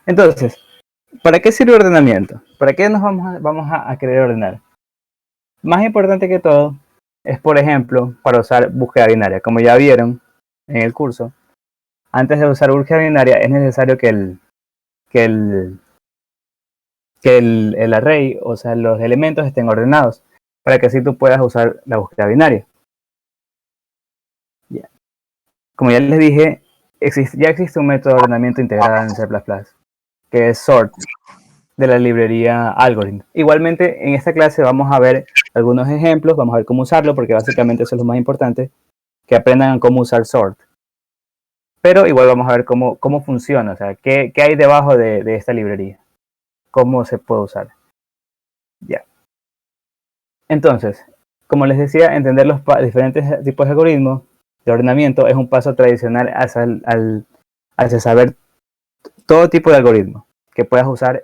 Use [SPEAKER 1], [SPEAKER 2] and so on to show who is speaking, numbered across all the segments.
[SPEAKER 1] Entonces, ¿para qué sirve ordenamiento? ¿Para qué nos vamos a querer ordenar? Más importante que todo es, por ejemplo, para usar búsqueda binaria. Como ya vieron en el curso, antes de usar búsqueda binaria es necesario que el array, o sea, los elementos estén ordenados, para que así tú puedas usar la búsqueda binaria. Yeah. Como ya les dije, ya existe un método de ordenamiento integrado en C++, que es sort, de la librería Algorithm. Igualmente, en esta clase vamos a ver algunos ejemplos, vamos a ver cómo usarlo, porque básicamente eso es lo más importante, que aprendan cómo usar sort. Pero igual vamos a ver cómo funciona, o sea, qué hay debajo de esta librería, cómo se puede usar. Ya. Entonces, como les decía, entender los diferentes tipos de algoritmos de ordenamiento es un paso tradicional hacia saber todo tipo de algoritmos que puedas usar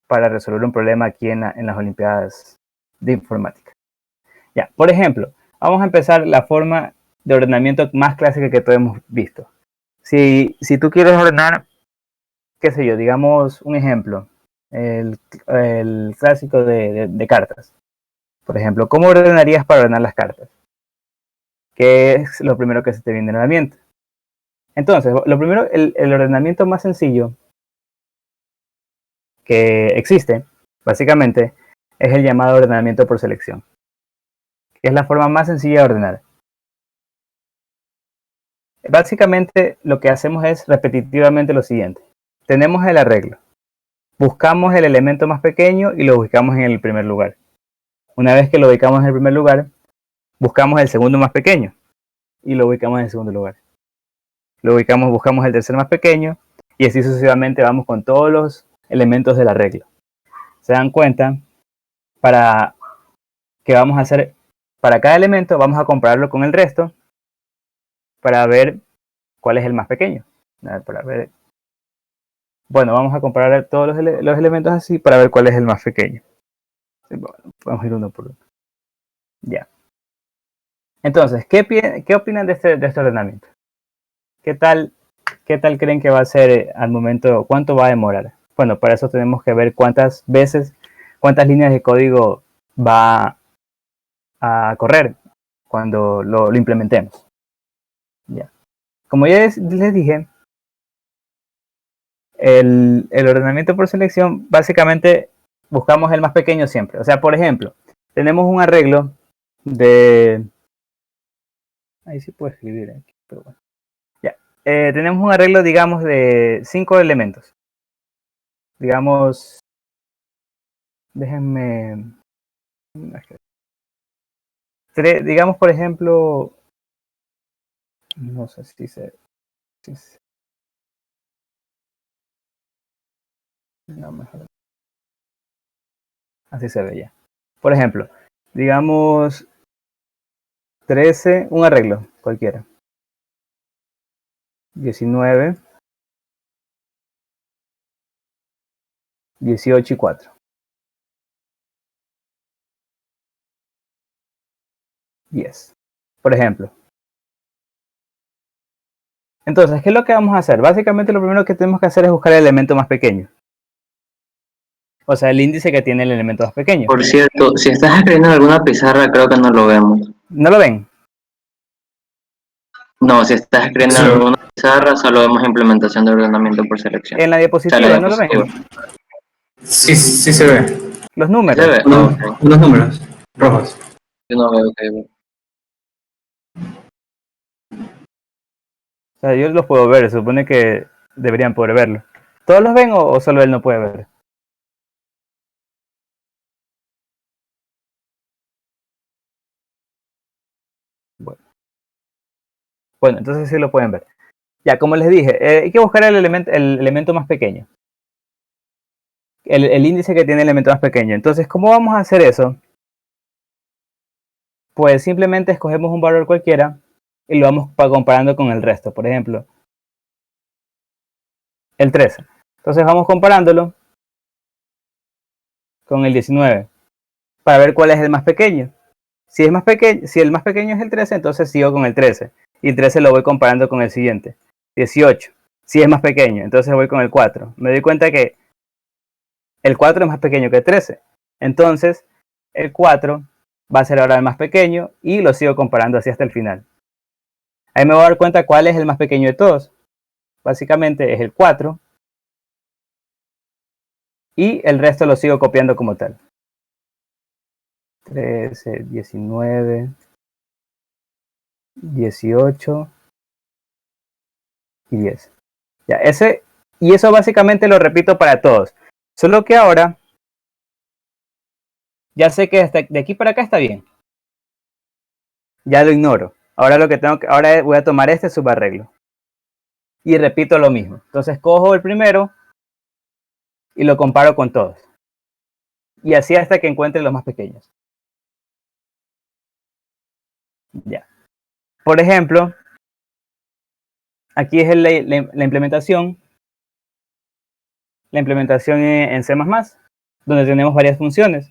[SPEAKER 1] para resolver un problema aquí en las Olimpiadas de Informática. Ya, por ejemplo, vamos a empezar la forma de ordenamiento más clásica que todos hemos visto. Si tú quieres ordenar, qué sé yo, digamos un ejemplo, el clásico de cartas. Por ejemplo, ¿cómo ordenarías para ordenar las cartas? ¿Qué es lo primero que se te viene en la mente? Entonces, lo primero, el ordenamiento más sencillo que existe, básicamente, es el llamado ordenamiento por selección, que es la forma más sencilla de ordenar. Básicamente, lo que hacemos es repetitivamente lo siguiente. Tenemos el arreglo. Buscamos el elemento más pequeño y lo ubicamos en el primer lugar. Una vez que lo ubicamos en el primer lugar, buscamos el segundo más pequeño y lo ubicamos en el segundo lugar. Buscamos el tercer más pequeño y así sucesivamente vamos con todos los elementos del arreglo. ¿Se dan cuenta? Para que vamos a hacer, para cada elemento vamos a compararlo con el resto para ver cuál es el más pequeño. Bueno, vamos a comparar todos los elementos así para ver cuál es el más pequeño. Vamos a ir uno por uno. Ya. Entonces, ¿qué opinan de este ordenamiento? ¿Qué tal creen que va a ser al momento? ¿Cuánto va a demorar? Bueno, para eso tenemos que ver cuántas líneas de código va a correr cuando lo implementemos. Ya. Como ya les dije, el ordenamiento por selección, básicamente buscamos el más pequeño siempre. O sea, por ejemplo, tenemos un arreglo de... Ahí sí puedo escribir aquí, pero bueno. Ya. Tenemos un arreglo, digamos, de 5 elementos. Digamos, déjenme... digamos, por ejemplo... No sé si se... No, mejor. Así se ve ya. Por ejemplo, digamos 13, un arreglo cualquiera. 19, 18 y 4. 10. Por ejemplo. Entonces, ¿qué es lo que vamos a hacer? Básicamente lo primero que tenemos que hacer es buscar el elemento más pequeño. O sea, el índice que tiene el elemento más pequeño.
[SPEAKER 2] Por cierto, si estás escribiendo en alguna pizarra, creo que no lo vemos.
[SPEAKER 1] ¿No lo ven?
[SPEAKER 2] No, si estás escribiendo en alguna pizarra, solo vemos implementación de ordenamiento por selección.
[SPEAKER 1] En la diapositiva, o sea, ¿no lo ven?
[SPEAKER 3] Sí se ve.
[SPEAKER 1] Los números.
[SPEAKER 2] ¿Se ve?
[SPEAKER 3] Unos números rojos.
[SPEAKER 2] Yo no veo que...
[SPEAKER 1] O sea, yo los puedo ver, se supone que deberían poder verlo. ¿Todos los ven o solo él no puede ver? Bueno, entonces sí lo pueden ver. Ya, como les dije, hay que buscar el elemento más pequeño. El índice que tiene el elemento más pequeño. Entonces, ¿cómo vamos a hacer eso? Pues simplemente escogemos un valor cualquiera y lo vamos comparando con el resto. Por ejemplo, el 13. Entonces vamos comparándolo con el 19 para ver cuál es el más pequeño. Si el más pequeño es el 13, entonces sigo con el 13. Y el 13 lo voy comparando con el siguiente. 18. sí es más pequeño, entonces voy con el 4. Me doy cuenta que el 4 es más pequeño que el 13. Entonces, el 4 va a ser ahora el más pequeño y lo sigo comparando así hasta el final. Ahí me voy a dar cuenta cuál es el más pequeño de todos. Básicamente es el 4. Y el resto lo sigo copiando como tal. 13, 19, 18 y 10. Ya, y eso básicamente lo repito para todos. Solo que ahora ya sé que de aquí para acá está bien. Ya lo ignoro. Ahora ahora voy a tomar este subarreglo. Y repito lo mismo. Entonces cojo el primero y lo comparo con todos. Y así hasta que encuentre los más pequeños. Ya. Por ejemplo, aquí es la implementación. La implementación en C++, donde tenemos varias funciones.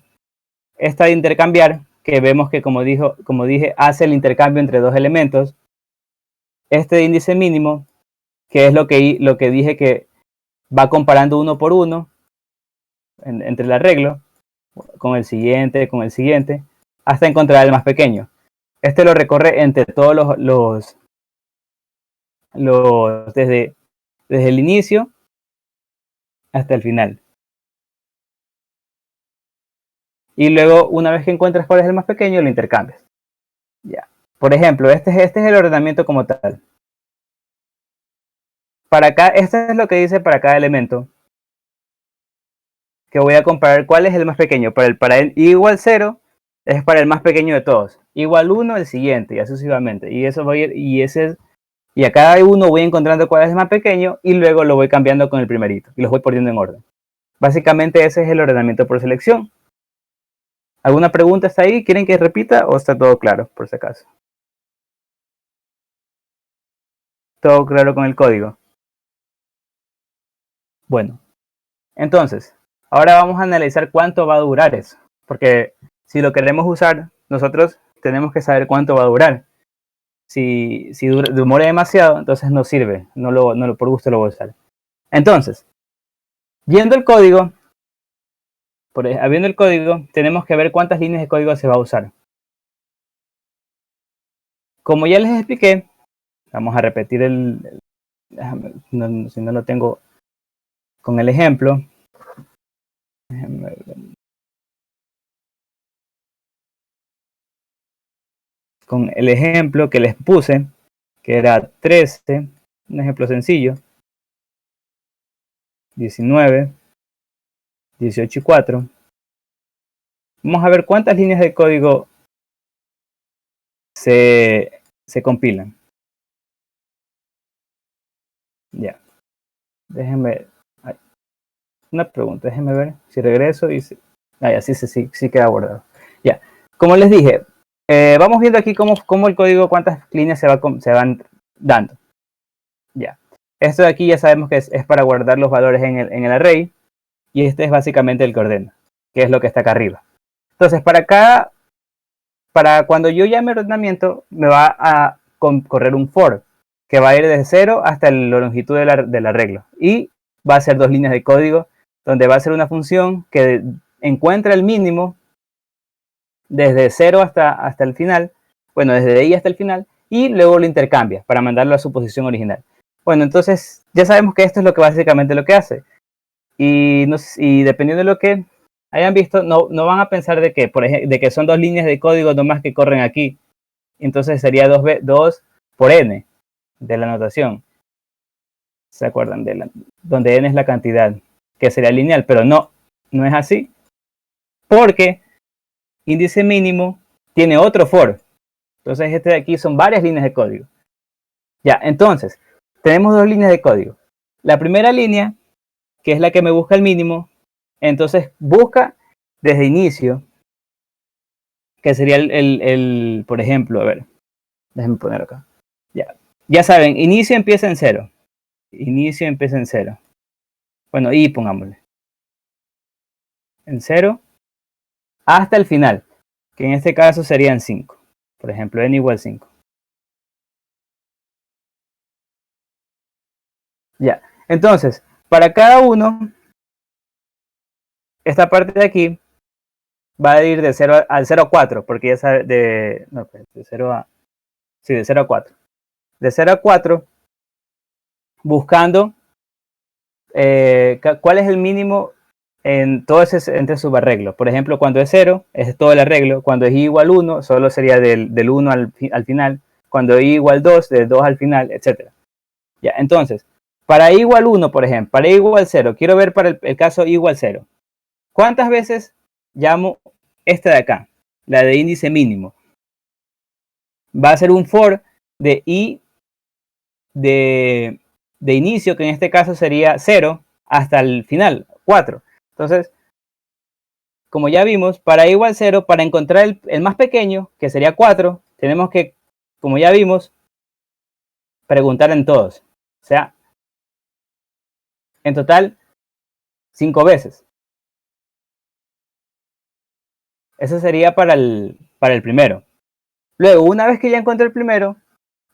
[SPEAKER 1] Esta de intercambiar, que vemos que como dije, hace el intercambio entre dos elementos. Este de índice mínimo, que es lo que dije que va comparando uno por uno entre el arreglo, con el siguiente, hasta encontrar el más pequeño. Este lo recorre entre todos desde el inicio hasta el final. Y luego, una vez que encuentras cuál es el más pequeño, lo intercambias. Ya. Por ejemplo, este es el ordenamiento como tal. Para acá, esto es lo que dice para cada elemento. Que voy a comparar cuál es el más pequeño. Para el igual 0 es para el más pequeño de todos. Igual 1 el siguiente, y así sucesivamente. Y eso voy a ir, y a cada uno voy encontrando cuál es el más pequeño y luego lo voy cambiando con el primerito. Y los voy poniendo en orden. Básicamente ese es el ordenamiento por selección. ¿Alguna pregunta está ahí? ¿Quieren que repita o está todo claro, por si acaso? ¿Todo claro con el código? Bueno, entonces, ahora vamos a analizar cuánto va a durar eso. Porque si lo queremos usar, nosotros tenemos que saber cuánto va a durar. Si demora demasiado, entonces no sirve. No por gusto lo voy a usar. Entonces, viendo el código, habiendo el código, tenemos que ver cuántas líneas de código se va a usar. Como ya les expliqué, vamos a repetir si no lo tengo con el ejemplo. Con el ejemplo que les puse, que era 13, un ejemplo sencillo, 19, 18 y 4. Vamos a ver cuántas líneas de código se compilan. Ya. Déjenme. Una pregunta, déjenme ver si regreso y sí queda guardado. Ya. Como les dije, vamos viendo aquí cómo el código, cuántas líneas se van dando. Ya. Esto de aquí ya sabemos que es para guardar los valores en el array. Y este es básicamente el que ordena, que es lo que está acá arriba. Entonces, para cuando yo llame ordenamiento, me va a correr un for, que va a ir desde 0 hasta la longitud del arreglo. Y va a ser 2 líneas de código, donde va a ser una función que encuentra el mínimo desde 0 hasta el final, bueno, desde ahí hasta el final, y luego lo intercambia para mandarlo a su posición original. Bueno, entonces ya sabemos que esto es básicamente lo que hace. Y dependiendo de lo que hayan visto, no van a pensar de que son 2 líneas de código nomás que corren aquí. Entonces sería 2 por n de la notación. ¿Se acuerdan? Donde n es la cantidad, que sería lineal, pero no es así. Porque índice mínimo tiene otro for. Entonces este de aquí son varias líneas de código. Ya, entonces, tenemos 2 líneas de código. La primera línea, que es la que me busca el mínimo, entonces busca desde inicio, que sería por ejemplo, a ver, déjenme poner acá. Ya saben, inicio empieza en 0. Inicio empieza en 0. Bueno, y pongámosle. En 0 hasta el final, que en este caso serían 5. Por ejemplo, n igual 5. Ya. Entonces, para cada uno, esta parte de aquí va a ir de 0 al 0 a 4, porque ya sabe de... No, pues, de 0 a... Sí, de 0 a 4. De 0 a 4, buscando cuál es el mínimo en todo ese entre subarreglo. Por ejemplo, cuando es 0, es todo el arreglo. Cuando es i igual 1, solo sería del 1 al final. Cuando i igual 2, del 2 al final, etc. Ya, entonces, para i igual 1, por ejemplo, para i igual 0, quiero ver para el caso i igual 0. ¿Cuántas veces llamo esta de acá? La de índice mínimo. Va a ser un for de i de inicio, que en este caso sería 0, hasta el final, 4. Entonces, como ya vimos, para i igual 0, para encontrar el más pequeño, que sería 4, tenemos que, como ya vimos, preguntar en todos. O sea, en total, 5 veces. Eso sería para el primero. Luego, una vez que ya encontré el primero,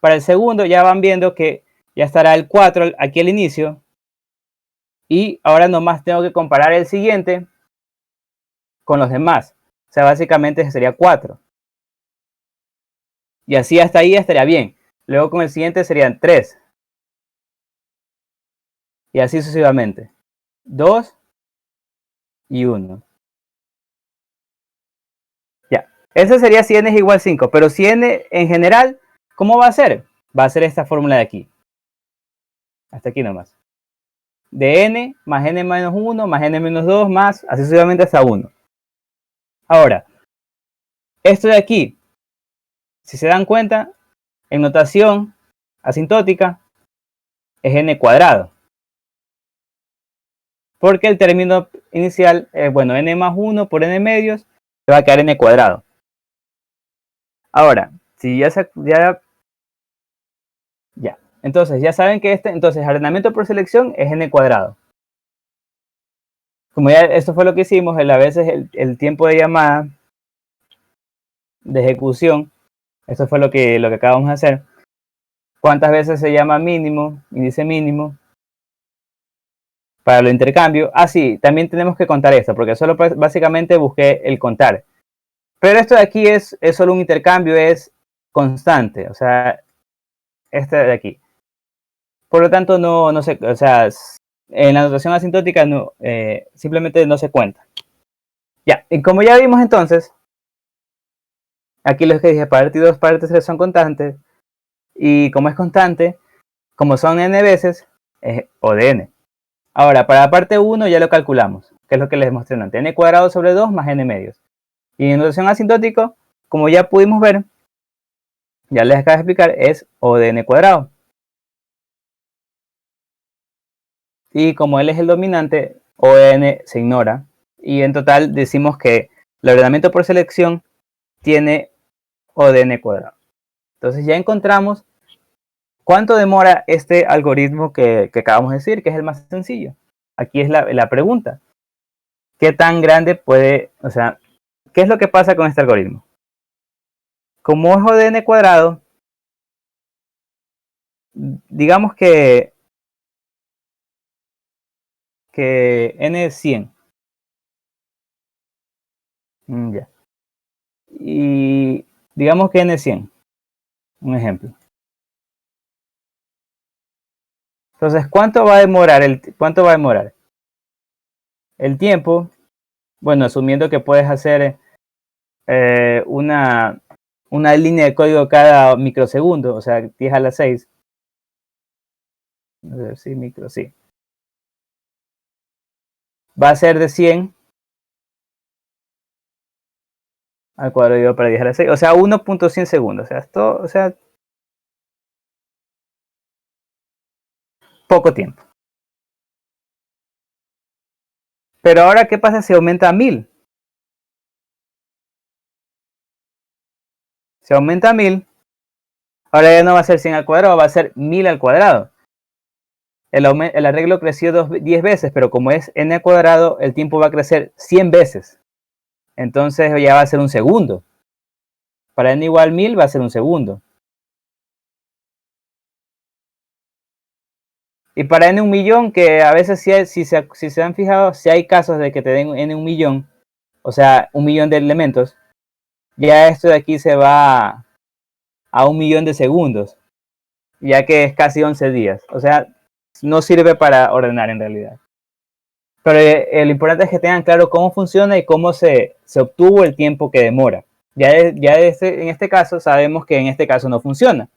[SPEAKER 1] para el segundo ya van viendo que ya estará el 4 aquí al inicio. Y ahora nomás tengo que comparar el siguiente con los demás. O sea, básicamente sería 4. Y así hasta ahí estaría bien. Luego con el siguiente serían 3. Y así sucesivamente. 2 y 1. Ya. Ese sería si n es igual a 5. Pero si n en general, ¿cómo va a ser? Va a ser esta fórmula de aquí. Hasta aquí nomás. De n más n menos 1 más n menos 2 más así sucesivamente hasta 1. Ahora, esto de aquí, si se dan cuenta, en notación asintótica es n cuadrado. Porque el término inicial es, bueno, n más 1 por n medios, se va a quedar n cuadrado. Ahora, si ya. Entonces, ya saben que entonces, ordenamiento por selección es n cuadrado. Como ya esto fue lo que hicimos, a veces el tiempo de llamada, de ejecución, esto fue lo que acabamos de hacer. ¿Cuántas veces se llama mínimo, índice mínimo? Para los intercambios. Ah, sí, también tenemos que contar esto, porque solo básicamente busqué el contar. Pero esto de aquí es solo un intercambio, es constante, o sea, este de aquí. Por lo tanto, no se, o sea, en la notación asintótica no, simplemente no se cuenta. Ya, y como ya vimos entonces, aquí los que dije parte 2, parte 3 son constantes, y como es constante, como son n veces, es O de n. Ahora, para la parte 1 ya lo calculamos, que es lo que les mostré antes, n cuadrado sobre 2 más n medios. Y en notación asintótica, como ya pudimos ver, ya les acabo de explicar, es O de n cuadrado. Y como él es el dominante, O de n se ignora. Y en total decimos que el ordenamiento por selección tiene O de n cuadrado. Entonces ya encontramos cuánto demora este algoritmo que acabamos de decir, que es el más sencillo. Aquí es la pregunta. ¿Qué tan grande puede, o sea, qué es lo que pasa con este algoritmo? Como es O de n cuadrado, digamos que n es 100. Ya. Y digamos que n es 100. Un ejemplo. Entonces, ¿cuánto va a demorar? ¿Cuánto va a demorar? El tiempo, bueno, asumiendo que puedes hacer una línea de código cada microsegundo, o sea, 10 a la 6. Sí, sí. Va a ser de 100 al cuadrado para 10 a la 6, o sea, 1.100 segundos, o sea, esto, o sea, poco tiempo. Pero ahora, ¿qué pasa si aumenta a 1000? Si aumenta a 1000, ahora ya no va a ser 100 al cuadrado, va a ser 1000 al cuadrado. El arreglo creció 10 veces, pero como es n al cuadrado, el tiempo va a crecer 100 veces. Entonces ya va a ser un segundo. Para n igual 1000 va a ser un segundo. Y para n un millón, que a veces si se han fijado, si hay casos de que te den n un millón, o sea, 1.000.000 de elementos, ya esto de aquí se va a 1.000.000 de segundos, ya que es casi 11 días. O sea, no sirve para ordenar en realidad. Pero lo importante es que tengan claro cómo funciona y cómo se obtuvo el tiempo que demora. En este caso sabemos que en este caso no funciona.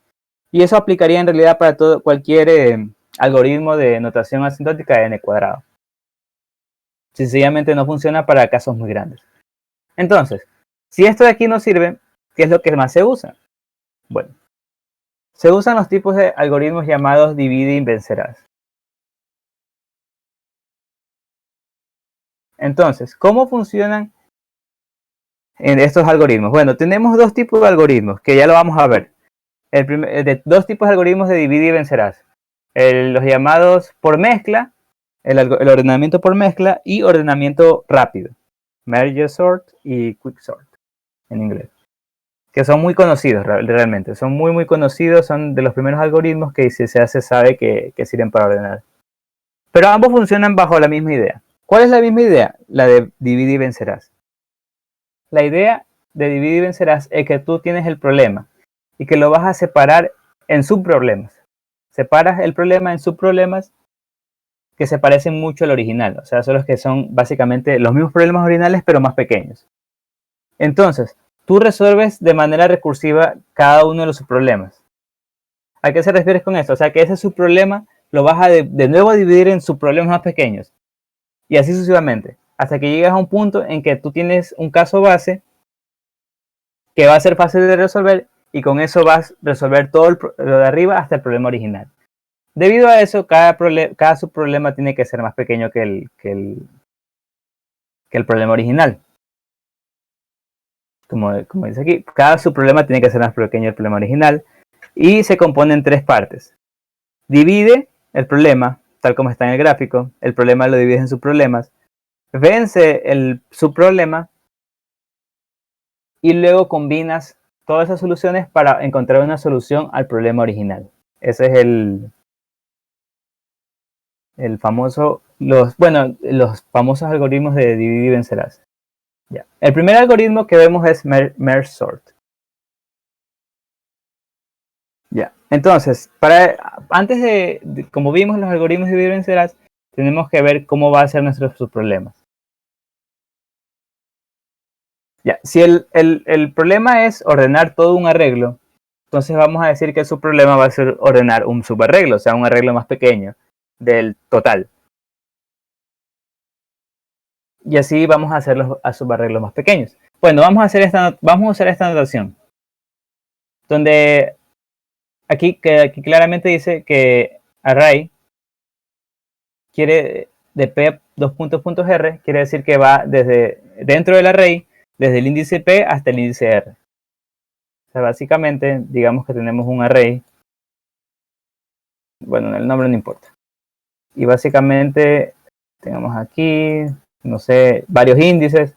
[SPEAKER 1] Y eso aplicaría en realidad para cualquier algoritmo de notación asintótica de n cuadrado. Sencillamente no funciona para casos muy grandes. Entonces, si esto de aquí no sirve, ¿qué es lo que más se usa? Bueno, se usan los tipos de algoritmos llamados divide y vencerás. Entonces, ¿cómo funcionan en estos algoritmos? Bueno, tenemos dos tipos de algoritmos que ya lo vamos a ver. Dos tipos de algoritmos de divide y vencerás. Los llamados por mezcla, el ordenamiento por mezcla y ordenamiento rápido. Merge sort y quick sort en inglés. Que son muy conocidos realmente. Son muy conocidos, son de los primeros algoritmos que si se hace sabe que sirven para ordenar. Pero ambos funcionan bajo la misma idea. ¿Cuál es la misma idea? La de divide y vencerás. La idea de divide y vencerás es que tú tienes el problema y que lo vas a separar en subproblemas. Separas el problema en subproblemas que se parecen mucho al original. O sea, son los que son básicamente los mismos problemas originales pero más pequeños. Entonces, tú resuelves de manera recursiva cada uno de los subproblemas. ¿A qué se refiere con esto? O sea, que ese subproblema lo vas a de nuevo a dividir en subproblemas más pequeños. Y así sucesivamente. Hasta que llegas a un punto en que tú tienes un caso base que va a ser fácil de resolver y con eso vas a resolver todo lo de arriba hasta el problema original. Debido a eso, cada subproblema tiene que ser más pequeño que el problema original. Como dice aquí, cada subproblema tiene que ser más pequeño que el problema original y se compone en tres partes. Divide el problema, tal como está en el gráfico, el problema lo divides en subproblemas, vence el subproblema y luego combinas todas esas soluciones para encontrar una solución al problema original. Ese es el famoso, los famosos algoritmos de dividir y vencerás. Ya. El primer algoritmo que vemos es merge sort. Ya. Entonces, antes como vimos los algoritmos de dividir y vencerás, tenemos que ver cómo va a ser nuestros subproblemas. Ya. Si el problema es ordenar todo un arreglo, entonces vamos a decir que el subproblema va a ser ordenar un subarreglo, o sea, un arreglo más pequeño del total. Y así vamos a hacer los subarreglos más pequeños. Bueno, vamos a usar esta notación. Donde aquí claramente dice que array quiere de p r, quiere decir que va dentro del array, desde el índice p hasta el índice r. O sea, básicamente, digamos que tenemos un array. Bueno, el nombre no importa. Y básicamente, tenemos aquí, no sé, varios índices.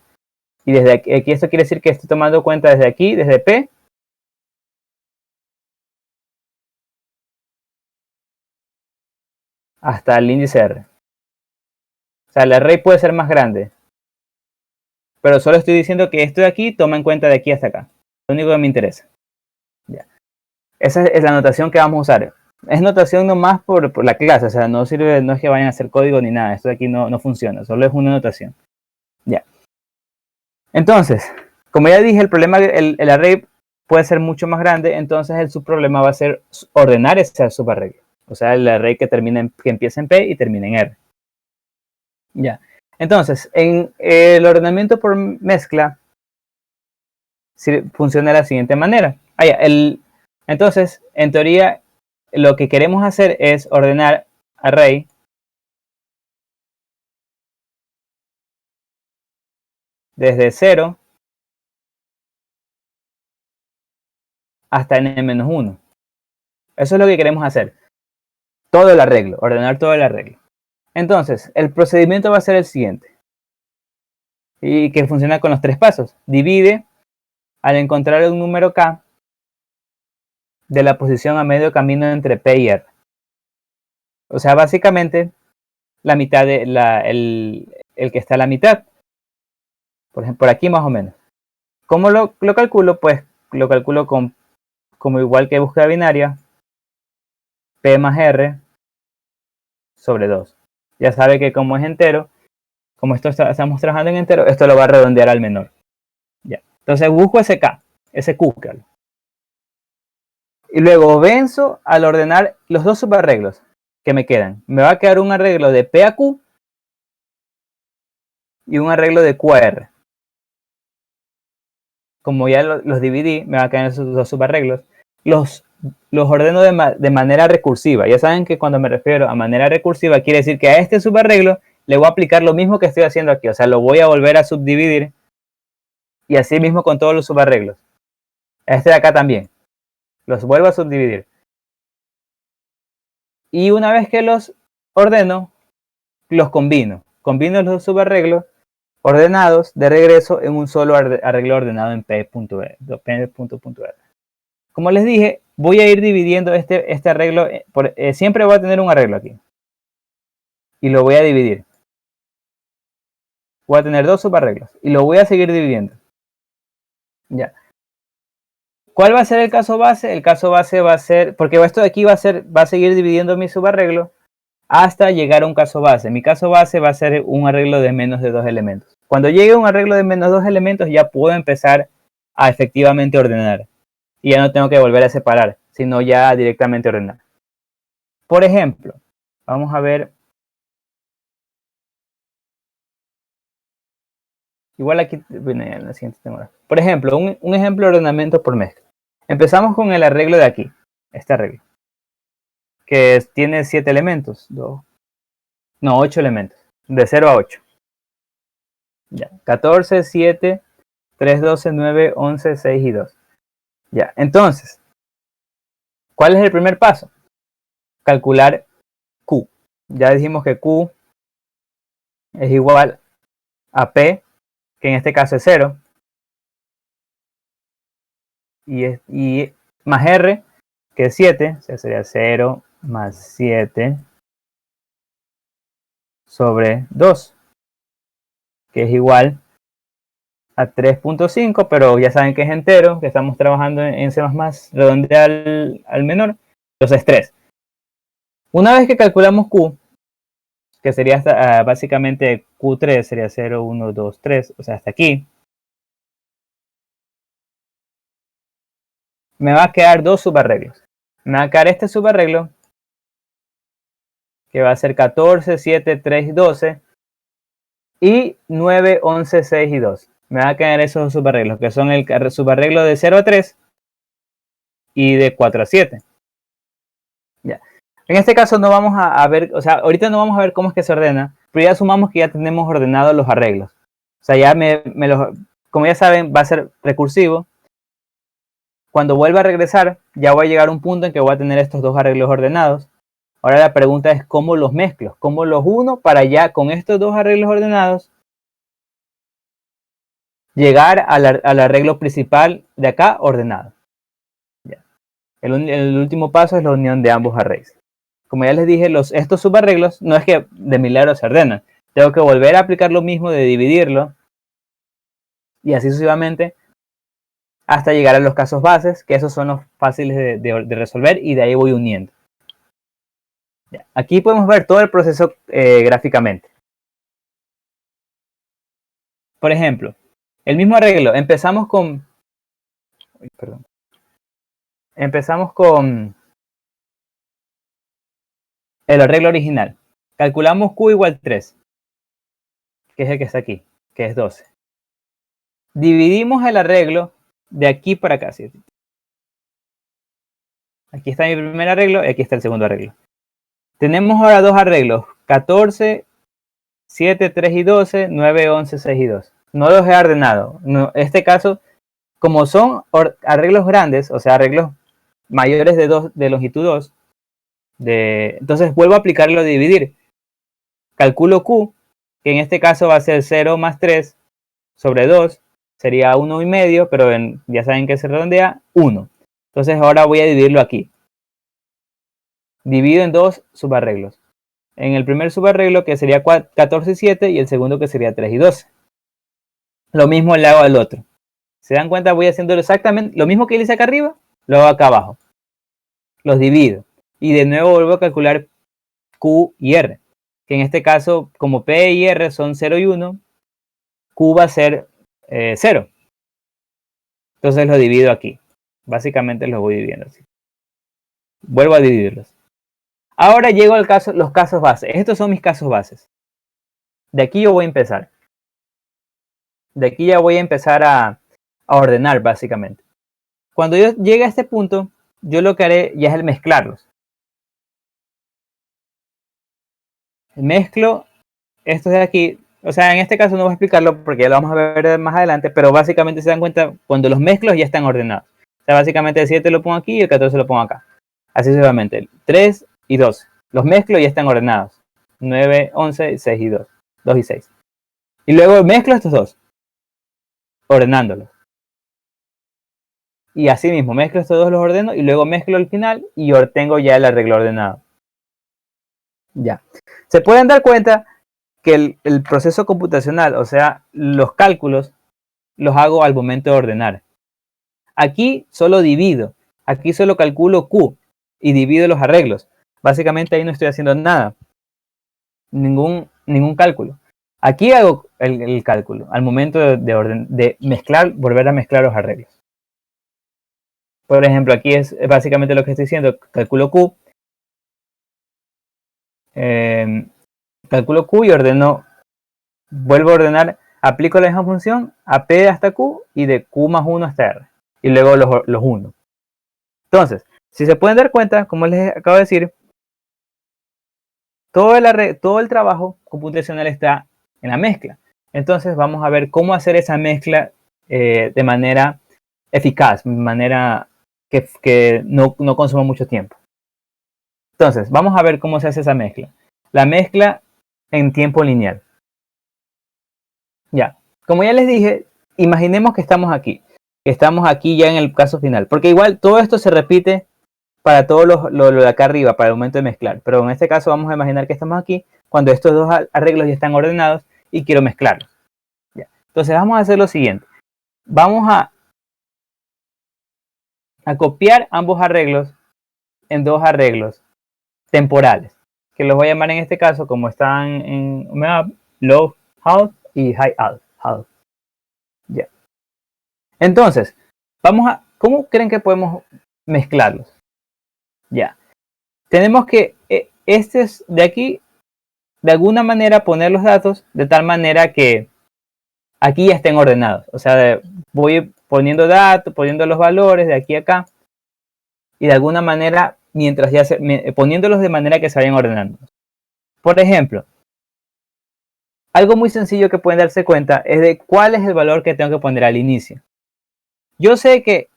[SPEAKER 1] Y desde aquí esto quiere decir que estoy tomando cuenta desde aquí, desde p, hasta el índice r. O sea, el array puede ser más grande. Pero solo estoy diciendo que esto de aquí toma en cuenta de aquí hasta acá. Lo único que me interesa. Ya. Esa es la notación que vamos a usar. Es notación nomás por la clase. O sea, no sirve, no es que vayan a hacer código ni nada. Esto de aquí no funciona. Solo es una notación. Ya. Entonces, como ya dije, el problema, el array puede ser mucho más grande. Entonces el subproblema va a ser ordenar ese subarreglo. O sea, el array que empieza en P y termina en R. Ya. Entonces, en el ordenamiento por mezcla funciona de la siguiente manera. Entonces, en teoría, lo que queremos hacer es ordenar array desde 0 hasta n-1. Eso es lo que queremos hacer. Todo el arreglo, ordenar todo el arreglo. Entonces, el procedimiento va a ser el siguiente. Y que funciona con los tres pasos. Divide al encontrar un número k de la posición a medio camino entre p y r. O sea, básicamente, la mitad de el que está a la mitad. Por ejemplo, por aquí más o menos. ¿Cómo lo calculo? Pues lo calculo como igual que búsqueda binaria, P más R sobre 2. Ya sabe que como es entero, como estamos trabajando en entero, esto lo va a redondear al menor. Ya. Entonces busco ese K, ese Q. Y luego venzo al ordenar los dos subarreglos que me quedan. Me va a quedar un arreglo de P a Q y un arreglo de Q a R. Como ya los dividí, me va a quedar esos dos subarreglos. Los ordeno de manera recursiva. Ya saben que cuando me refiero a manera recursiva, quiere decir que a este subarreglo le voy a aplicar lo mismo que estoy haciendo aquí. O sea, lo voy a volver a subdividir. Y así mismo con todos los subarreglos. A este de acá también. Los vuelvo a subdividir. Y una vez que los ordeno, los combino. Combino los subarreglos ordenados de regreso en un solo arreglo ordenado en P.R. Como les dije, voy a ir dividiendo este arreglo. Siempre voy a tener un arreglo aquí. Y lo voy a dividir. Voy a tener dos subarreglos. Y lo voy a seguir dividiendo. Ya. ¿Cuál va a ser el caso base? El caso base va a ser, porque esto de aquí va a seguir dividiendo mi subarreglo hasta llegar a un caso base. Mi caso base va a ser un arreglo de menos de 2 elementos. Cuando llegue a un arreglo de menos 2 elementos, ya puedo empezar a efectivamente ordenar. Y ya no tengo que volver a separar, sino ya directamente ordenar. Por ejemplo, vamos a ver. Igual aquí, bueno, en la siguiente tengo. Por ejemplo, un ejemplo de ordenamiento por mezcla. Empezamos con el arreglo de aquí, este arreglo, que tiene 7 elementos, 8 elementos, de 0 a 8. Ya, 14, 7, 3, 12, 9, 11, 6 y 2. Ya, entonces, ¿cuál es el primer paso? Calcular Q. Ya dijimos que Q es igual a P, que en este caso es 0, y más R, que es 7, o sea, sería 0 más 7 sobre 2, que es igual a 3.5, pero ya saben que es entero, que estamos trabajando en C++, redondea al menor, entonces 3. Una vez que calculamos Q, que sería hasta, básicamente Q3 sería 0, 1, 2, 3, o sea, hasta aquí, me va a quedar dos subarreglos. Me va a quedar este subarreglo, que va a ser 14, 7, 3 y 12, y 9, 11, 6 y 2. Me va a quedar esos dos subarreglos, que son el subarreglo de 0 a 3 y de 4 a 7. Ya. En este caso no vamos a ver, o sea, ahorita no vamos a ver cómo es que se ordena, pero ya asumamos que ya tenemos ordenados los arreglos. O sea, ya como ya saben, va a ser recursivo. Cuando vuelva a regresar, ya voy a llegar a un punto en que voy a tener estos dos arreglos ordenados. Ahora la pregunta es cómo los mezclo, cómo los uno para ya con estos dos arreglos ordenados llegar al arreglo principal de acá ordenado. Ya. El último paso es la unión de ambos arrays. Como ya les dije, estos subarreglos no es que de milagro se ordenan. Tengo que volver a aplicar lo mismo de dividirlo y así sucesivamente hasta llegar a los casos bases, que esos son los fáciles de resolver y de ahí voy uniendo. Ya. Aquí podemos ver todo el proceso gráficamente. Por ejemplo, el mismo arreglo, empezamos con el arreglo original. Calculamos Q igual 3, que es el que está aquí, que es 12. Dividimos el arreglo de aquí para acá. ¿Sí? Aquí está mi primer arreglo y aquí está el segundo arreglo. Tenemos ahora dos arreglos, 14, 7, 3 y 12, 9, 11, 6 y 2. No los he ordenado. No, en este caso, como son arreglos grandes, o sea, arreglos mayores de longitud 2, entonces vuelvo a aplicarlo de dividir. Calculo Q, que en este caso va a ser 0 más 3 sobre 2, sería 1,5, pero ya saben que se redondea 1. Entonces ahora voy a dividirlo aquí. divido en dos subarreglos. En el primer subarreglo, que sería 14 y 7, y el segundo, que sería 3 y 12. Lo mismo le hago al otro. ¿Se dan cuenta? Voy haciendo exactamente lo mismo que hice acá arriba, lo hago acá abajo. Los divido. Y de nuevo vuelvo a calcular Q y R. Que en este caso, como P y R son 0 y 1, Q va a ser 0. Entonces lo divido aquí. Básicamente los voy dividiendo así. Vuelvo a dividirlos. Ahora llego al caso, los casos bases. Estos son mis casos bases. De aquí yo voy a empezar. De aquí ya voy a empezar a ordenar, básicamente. Cuando yo llegue a este punto, yo lo que haré ya es el mezclarlos. Mezclo estos de aquí. O sea, en este caso no voy a explicarlo porque ya lo vamos a ver más adelante, pero básicamente se dan cuenta, cuando los mezclo ya están ordenados. O sea, básicamente el 7 lo pongo aquí y el 14 lo pongo acá. Así sucesivamente. 3 y 2. Los mezclo y ya están ordenados. 9, 11, 6 y 2. 2 y 6. Y luego mezclo estos dos, ordenándolos. Y así mismo, mezclo estos dos, los ordeno y luego mezclo el final y tengo ya el arreglo ordenado. Ya. Se pueden dar cuenta que el proceso computacional, o sea, los cálculos, los hago al momento de ordenar. Aquí solo divido, aquí solo calculo Q y divido los arreglos. Básicamente ahí no estoy haciendo nada, ningún cálculo. Aquí hago el cálculo al momento de mezclar, volver a mezclar los arreglos. Por ejemplo, aquí es básicamente lo que estoy diciendo, calculo Q. Calculo Q y ordeno, vuelvo a ordenar, aplico la misma función a P hasta Q y de Q más 1 hasta R. Y luego los 1. Entonces, si se pueden dar cuenta, como les acabo de decir, todo el trabajo computacional está en la mezcla. Entonces vamos a ver cómo hacer esa mezcla de manera eficaz, de manera que no consuma mucho tiempo. Entonces, vamos a ver cómo se hace esa mezcla. La mezcla en tiempo lineal. Ya, como ya les dije, imaginemos que estamos aquí. Que estamos aquí ya en el caso final. Porque igual todo esto se repite para todo lo de acá arriba, para el momento de mezclar. Pero en este caso vamos a imaginar que estamos aquí cuando estos dos arreglos ya están ordenados y quiero mezclarlos. Ya. Entonces vamos a hacer lo siguiente. Vamos a copiar ambos arreglos en dos arreglos temporales, que los voy a llamar en este caso, como están en low half y high half. Ya. Entonces, ¿cómo creen que podemos mezclarlos? Ya. Tenemos que de aquí, de alguna manera, poner los datos de tal manera que aquí ya estén ordenados. O sea, voy poniendo datos, poniendo los valores de aquí a acá, y de alguna manera, mientras ya poniéndolos de manera que se vayan ordenando. Por ejemplo, algo muy sencillo que pueden darse cuenta es de cuál es el valor que tengo que poner al inicio. Yo sé que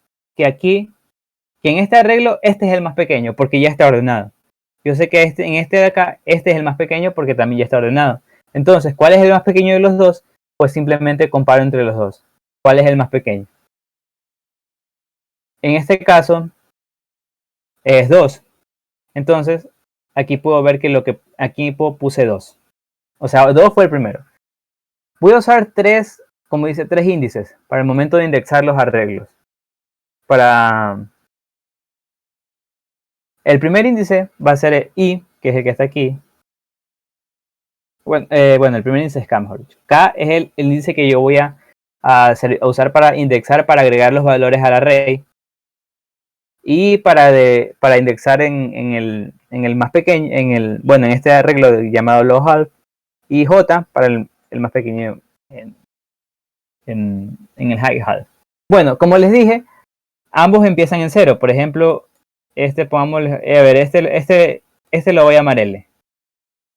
[SPEAKER 1] aquí, que en este arreglo, este es el más pequeño porque ya está ordenado. Yo sé que en este de acá, este es el más pequeño porque también ya está ordenado. Entonces, ¿cuál es el más pequeño de los dos? Pues simplemente comparo entre los dos. ¿Cuál es el más pequeño? En este caso, es 2. Entonces, aquí puedo ver que aquí puse 2. O sea, 2 fue el primero. Voy a usar 3, como dice, 3 índices para el momento de indexar los arreglos. El primer índice va a ser I, que es el que está aquí. Bueno, el primer índice es K, mejor dicho. K es el índice que yo voy a usar para indexar, para agregar los valores al array. Y para indexar en el más pequeño, en este arreglo llamado low half. Y J para el más pequeño en el high half. Bueno, como les dije, ambos empiezan en 0. Por ejemplo, este lo voy a llamar L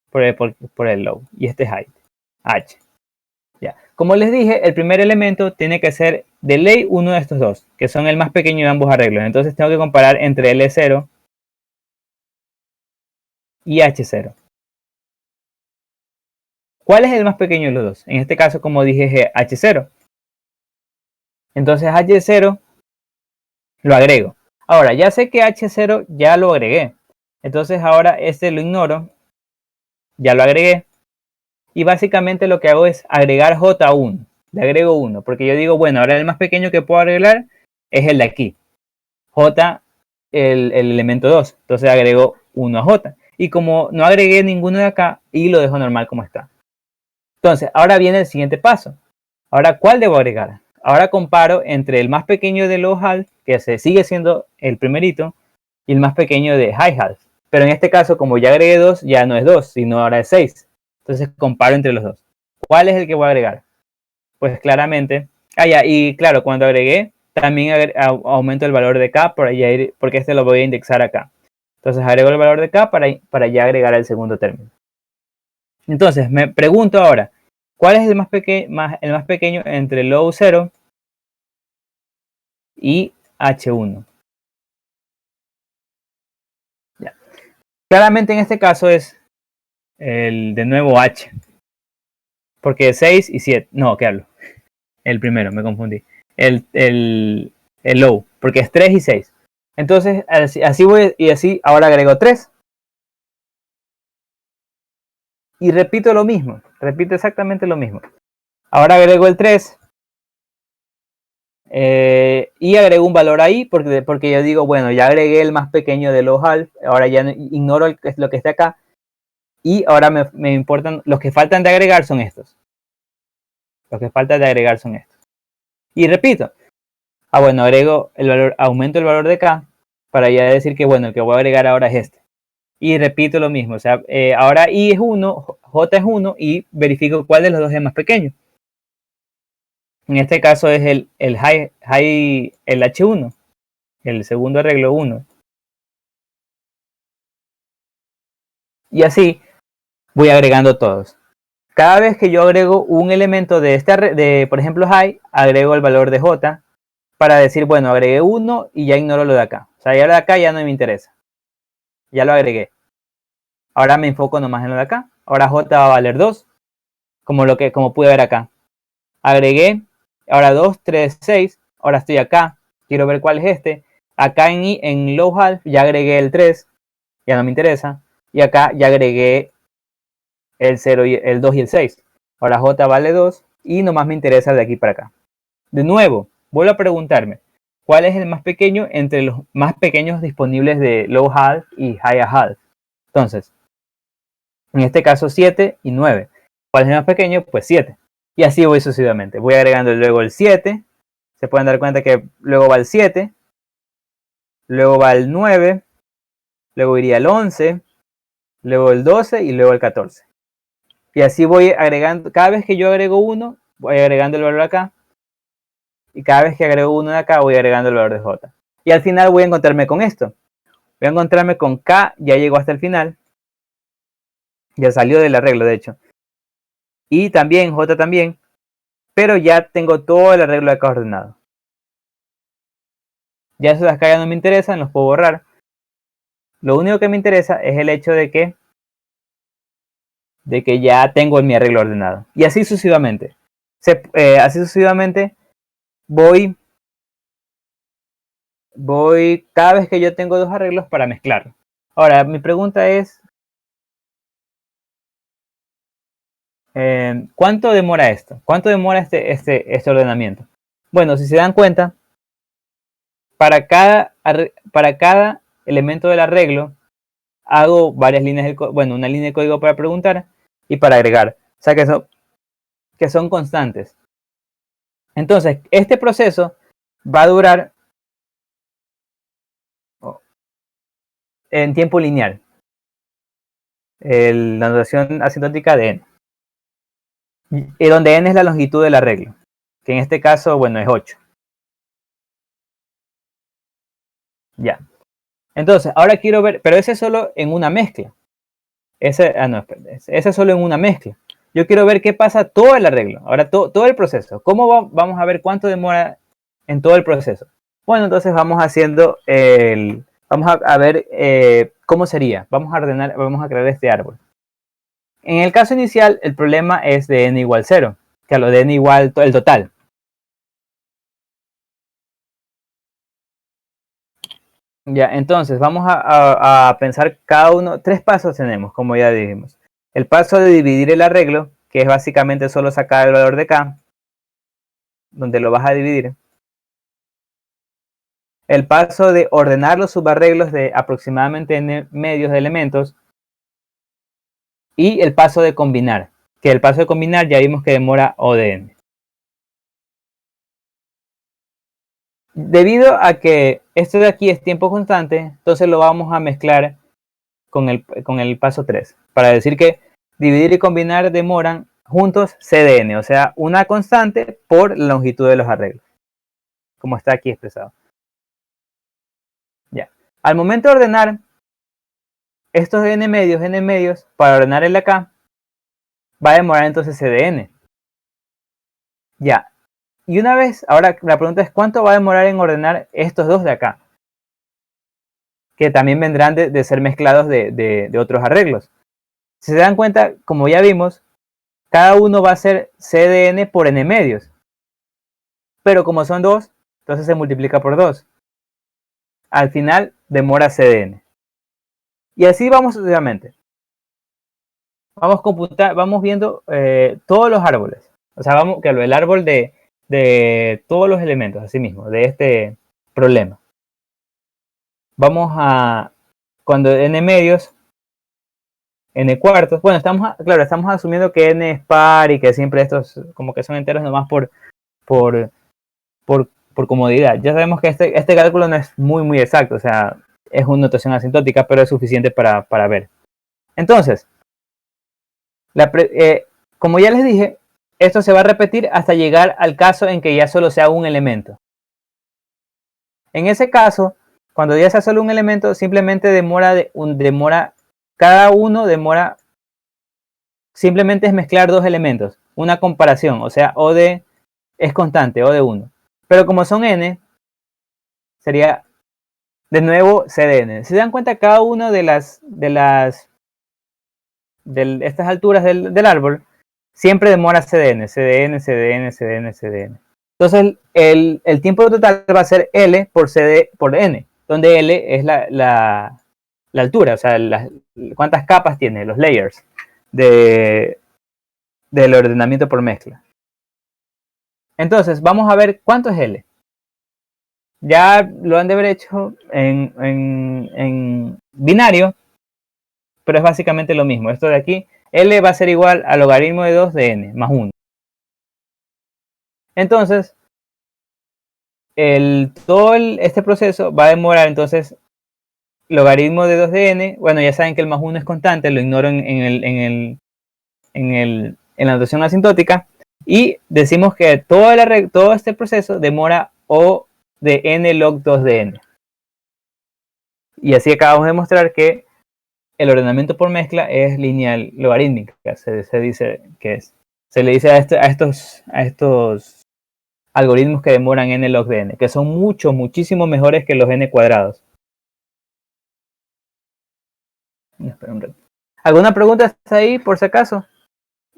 [SPEAKER 1] por el low y este es high, H. Ya. Como les dije, el primer elemento tiene que ser de ley uno de estos dos, que son el más pequeño de ambos arreglos. Entonces tengo que comparar entre L0 y H0. ¿Cuál es el más pequeño de los dos? En este caso, como dije, es H0. Entonces H0 lo agrego. Ahora, ya sé que H0 ya lo agregué. Entonces ahora este lo ignoro, ya lo agregué, y básicamente lo que hago es agregar J1, le agrego 1, porque yo digo, bueno, ahora el más pequeño que puedo agregar es el de aquí, J, el elemento 2, entonces agrego 1 a J, y como no agregué ninguno de acá, y lo dejo normal como está. Entonces, ahora viene el siguiente paso. Ahora, ¿cuál debo agregar? Ahora comparo entre el más pequeño de low half, que se sigue siendo el primerito, y el más pequeño de high half. Pero en este caso, como ya agregué 2, ya no es 2, sino ahora es 6. Entonces comparo entre los dos. ¿Cuál es el que voy a agregar? Pues claramente, ya, y claro, cuando agregué, también aumento el valor de K porque este lo voy a indexar acá. Entonces agrego el valor de K para ya agregar el segundo término. Entonces, me pregunto ahora, ¿cuál es el más pequeño entre low 0 y H1? Ya. Claramente en este caso es de nuevo H. Porque 6 y 7. No, ¿qué hablo? El primero, me confundí. El low, porque es 3 y 6. Entonces, así voy y así ahora agrego 3. Y repito lo mismo, repito exactamente lo mismo. Ahora agrego el 3 y agrego un valor ahí porque yo digo, bueno, ya agregué el más pequeño de los half, ahora ya ignoro lo que está acá y ahora me importan, los que faltan de agregar son estos. Los que faltan de agregar son estos. Y repito, bueno, agrego el valor, aumento el valor de K para ya decir que bueno, el que voy a agregar ahora es este. Y repito lo mismo, o sea, ahora I es 1, J es 1 y verifico cuál de los dos es más pequeño. En este caso es el H1, el segundo arreglo 1. Y así voy agregando todos. Cada vez que yo agrego un elemento de por ejemplo, high, agrego el valor de J para decir, bueno, agregué 1 y ya ignoro lo de acá. O sea, ya lo de acá ya no me interesa. Ya lo agregué. Ahora me enfoco nomás en lo de acá. Ahora J va a valer 2, como pude ver acá. Agregué, ahora 2, 3, 6. Ahora estoy acá. Quiero ver cuál es este. Acá en low half ya agregué el 3. Ya no me interesa. Y acá ya agregué el 0 y el 2 y el 6. Ahora J vale 2 y nomás me interesa de aquí para acá. De nuevo, vuelvo a preguntarme, ¿cuál es el más pequeño entre los más pequeños disponibles de low half y high half? Entonces, en este caso 7 y 9. ¿Cuál es el más pequeño? Pues 7. Y así voy sucesivamente. Voy agregando luego el 7. Se pueden dar cuenta que luego va el 7. Luego va el 9. Luego iría el 11. Luego el 12 y luego el 14. Y así voy agregando. Cada vez que yo agrego uno, voy agregando el valor acá. Y cada vez que agrego uno de acá, voy agregando el valor de J. Y al final voy a encontrarme con esto. Voy a encontrarme con K, ya llegó hasta el final. Ya salió del arreglo, de hecho. Y también J también. Pero ya tengo todo el arreglo acá ordenado. Ya esos de acá ya no me interesan, los puedo borrar. Lo único que me interesa es el hecho de que ya tengo mi arreglo ordenado. Y así sucesivamente. Así sucesivamente voy cada vez que yo tengo dos arreglos para mezclar. Ahora, mi pregunta es, ¿cuánto demora esto? ¿Cuánto demora este ordenamiento? Bueno, si se dan cuenta, para cada elemento del arreglo, hago varias líneas de código, bueno, una línea de código para preguntar y para agregar. O sea que son constantes. Entonces, este proceso va a durar en tiempo lineal. La notación asintótica de n. Y donde n es la longitud del arreglo. Que en este caso, bueno, es 8. Ya. Entonces, ahora quiero ver, pero ese es solo en una mezcla. Ese es solo en una mezcla. Yo quiero ver qué pasa todo el arreglo. Ahora todo el proceso. ¿Cómo vamos a ver cuánto demora en todo el proceso? Bueno, entonces vamos haciendo vamos a ver cómo sería. Vamos a crear este árbol. En el caso inicial, el problema es de n igual 0, que a lo de n igual el total. Ya, entonces vamos a pensar cada uno. 3 pasos tenemos, como ya dijimos. El paso de dividir el arreglo, que es básicamente solo sacar el valor de K, donde lo vas a dividir. El paso de ordenar los subarreglos de aproximadamente n medios de elementos. Y el paso de combinar, que el paso de combinar ya vimos que demora O de n. Debido a que esto de aquí es tiempo constante, entonces lo vamos a mezclar con el paso 3, para decir que dividir y combinar demoran juntos C de n, o sea, una constante por la longitud de los arreglos, como está aquí expresado. Ya. Al momento de ordenar estos n medios, para ordenar el de acá, va a demorar entonces C de n. Ya. Y una vez, ahora la pregunta es ¿cuánto va a demorar en ordenar estos dos de acá? Que también vendrán de ser mezclados de otros arreglos. Si se dan cuenta, como ya vimos, cada uno va a ser C de n por n medios. Pero como son 2, entonces se multiplica por 2. Al final demora C de n. Y así vamos sucesivamente. Vamos viendo todos los árboles. O sea, vamos que el árbol de todos los elementos, así mismo, de este problema. Vamos a, cuando n medios, n cuartos, bueno, estamos asumiendo que n es par y que siempre estos como que son enteros nomás por comodidad. Ya sabemos que este cálculo no es muy exacto, o sea, es una notación asintótica, pero es suficiente para ver. Entonces, como ya les dije, esto se va a repetir hasta llegar al caso en que ya solo sea un elemento. En ese caso, cuando ya sea solo un elemento, simplemente cada uno demora, simplemente es mezclar dos elementos, una comparación, o sea, es constante, O de 1. Pero como son n, sería de nuevo C de n. Si se dan cuenta, cada uno de estas alturas del árbol siempre demora C de n, C de n, C de n, C de n, C de n. Entonces el tiempo total va a ser L por n, donde L es la altura, o sea, cuántas capas tiene, los layers del ordenamiento por mezcla. Entonces, vamos a ver cuánto es L. Ya lo han de haber hecho en binario, pero es básicamente lo mismo. Esto de aquí, L va a ser igual al logaritmo de 2 de n más 1. Entonces, este proceso va a demorar entonces logaritmo de 2 de n. Bueno, ya saben que el más 1 es constante, lo ignoro en la notación asintótica. Y decimos que todo este proceso demora O de n log 2 de n. Y así acabamos de demostrar que el ordenamiento por mezcla es lineal logarítmica. Se dice que es. Se le dice a estos algoritmos que demoran n log de n, que son muchísimo mejores que los n cuadrados. Espera un rato. ¿Alguna pregunta hasta ahí, por si acaso?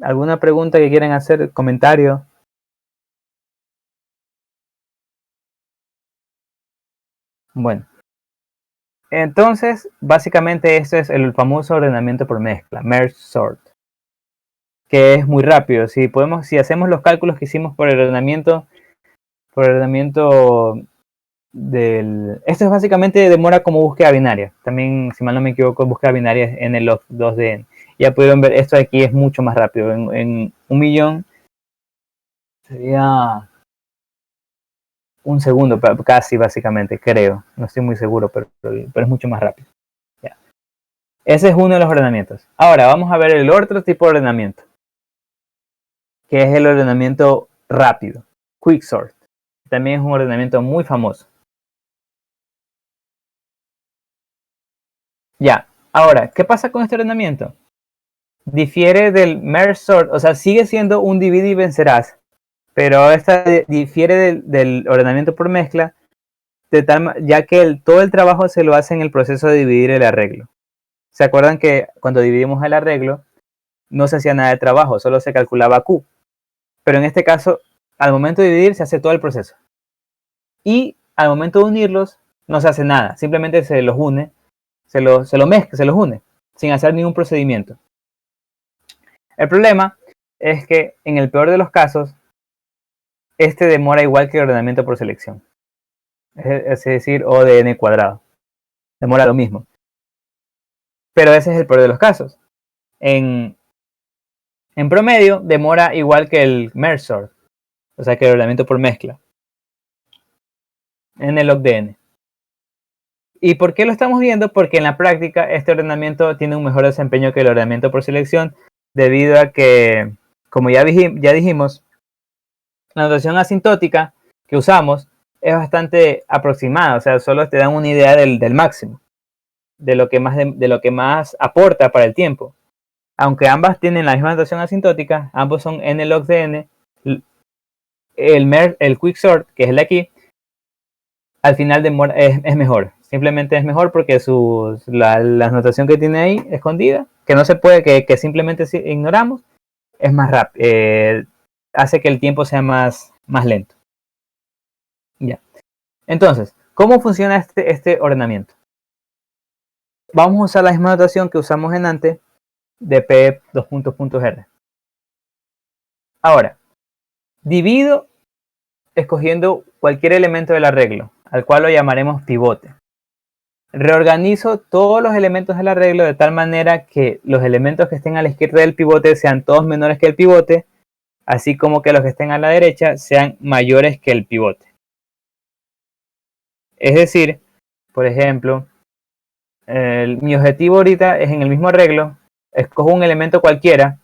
[SPEAKER 1] ¿Alguna pregunta que quieran hacer? ¿Comentario? Bueno. Entonces, básicamente este es el famoso ordenamiento por mezcla, merge sort, que es muy rápido. Si hacemos los cálculos que hicimos por el ordenamiento esto es básicamente demora como búsqueda binaria. También, si mal no me equivoco, búsqueda binaria es n log 2 de n. Ya pudieron ver, esto de aquí es mucho más rápido. En 1.000.000 sería un segundo, casi básicamente, creo. No estoy muy seguro, pero es mucho más rápido. Ya. Ese es uno de los ordenamientos. Ahora vamos a ver el otro tipo de ordenamiento, que es el ordenamiento rápido, quicksort. También es un ordenamiento muy famoso. Ya, ahora, ¿qué pasa con este ordenamiento? Difiere del merge sort, o sea, sigue siendo un divide y vencerás, pero esta difiere del ordenamiento por mezcla, ya que todo el trabajo se lo hace en el proceso de dividir el arreglo. ¿Se acuerdan que cuando dividimos el arreglo no se hacía nada de trabajo, solo se calculaba Q? Pero en este caso, al momento de dividir se hace todo el proceso. Y al momento de unirlos, no se hace nada, simplemente se los une, se los mezcla, se los une, sin hacer ningún procedimiento. El problema es que en el peor de los casos, este demora igual que el ordenamiento por selección. Es decir, O de n cuadrado. Demora lo mismo. Pero ese es el peor de los casos. En promedio, demora igual que el merge sort, o sea que el ordenamiento por mezcla. N log de n. ¿Y por qué lo estamos viendo? Porque en la práctica este ordenamiento tiene un mejor desempeño que el ordenamiento por selección, debido a que, como ya dijimos, la notación asintótica que usamos es bastante aproximada, o sea, solo te dan una idea del máximo, de lo que más aporta para el tiempo. Aunque ambas tienen la misma notación asintótica, ambos son n log de n, el quicksort, que es el de aquí, al final es mejor. Simplemente es mejor porque la notación que tiene ahí escondida, que no se puede, que simplemente ignoramos, es más rápido, hace que el tiempo sea más lento. Ya. Entonces, ¿cómo funciona este ordenamiento? Vamos a usar la misma notación que usamos en antes de P2.R. Ahora, divido escogiendo cualquier elemento del arreglo, al cual lo llamaremos pivote. Reorganizo todos los elementos del arreglo de tal manera que los elementos que estén a la izquierda del pivote sean todos menores que el pivote, así como que los que estén a la derecha sean mayores que el pivote. Es decir, por ejemplo, mi objetivo ahorita es en el mismo arreglo, escojo un elemento cualquiera,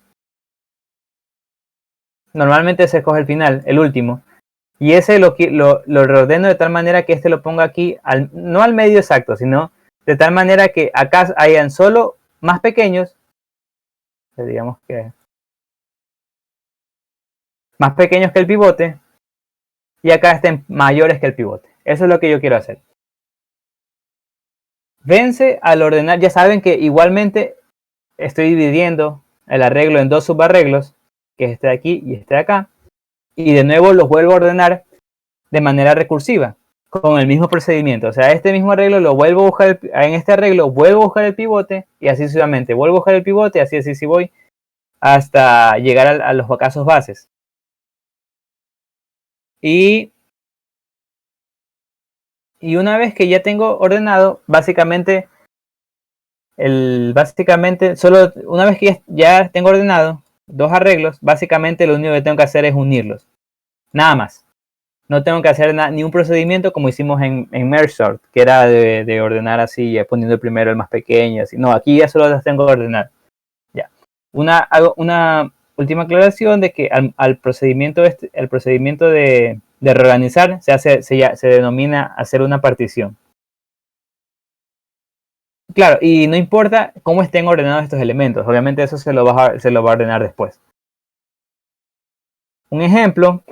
[SPEAKER 1] normalmente se escoge el final, el último, y ese lo reordeno de tal manera que este lo ponga aquí, no al medio exacto, sino de tal manera que acá hayan solo más pequeños, digamos que más pequeños que el pivote, y acá estén mayores que el pivote. Eso es lo que yo quiero hacer. Vence al ordenar, ya saben que igualmente estoy dividiendo el arreglo en dos subarreglos, que es este de aquí y este de acá, y de nuevo los vuelvo a ordenar de manera recursiva, con el mismo procedimiento. O sea, este mismo arreglo lo vuelvo a buscar, en este arreglo vuelvo a buscar el pivote, y así sucesivamente. Vuelvo a buscar el pivote, así voy, hasta llegar a los casos bases. Y una vez que ya tengo ordenado, básicamente, solo una vez que ya tengo ordenado dos arreglos, básicamente lo único que tengo que hacer es unirlos. Nada más. No tengo que hacer ni un procedimiento como hicimos en merge sort, que era de ordenar así, poniendo el primero el más pequeño. Así. No, aquí ya solo las tengo que ordenar. Ya. Una última aclaración de que el procedimiento de reorganizar se denomina hacer una partición. Claro, y no importa cómo estén ordenados estos elementos, obviamente eso se lo va a ordenar después. Un ejemplo,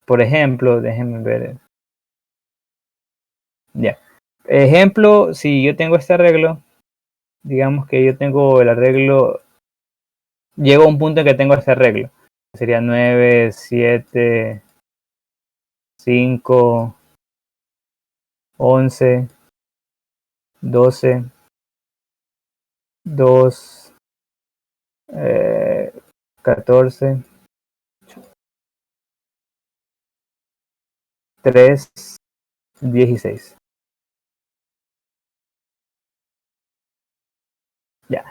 [SPEAKER 1] por ejemplo, déjenme ver. Ya. Ejemplo, si yo tengo este arreglo, digamos que yo tengo el arreglo, llego a un punto en que tengo este arreglo. Sería 9, 7, 5, 11, 12, 2, 14, 3, 16. Ya.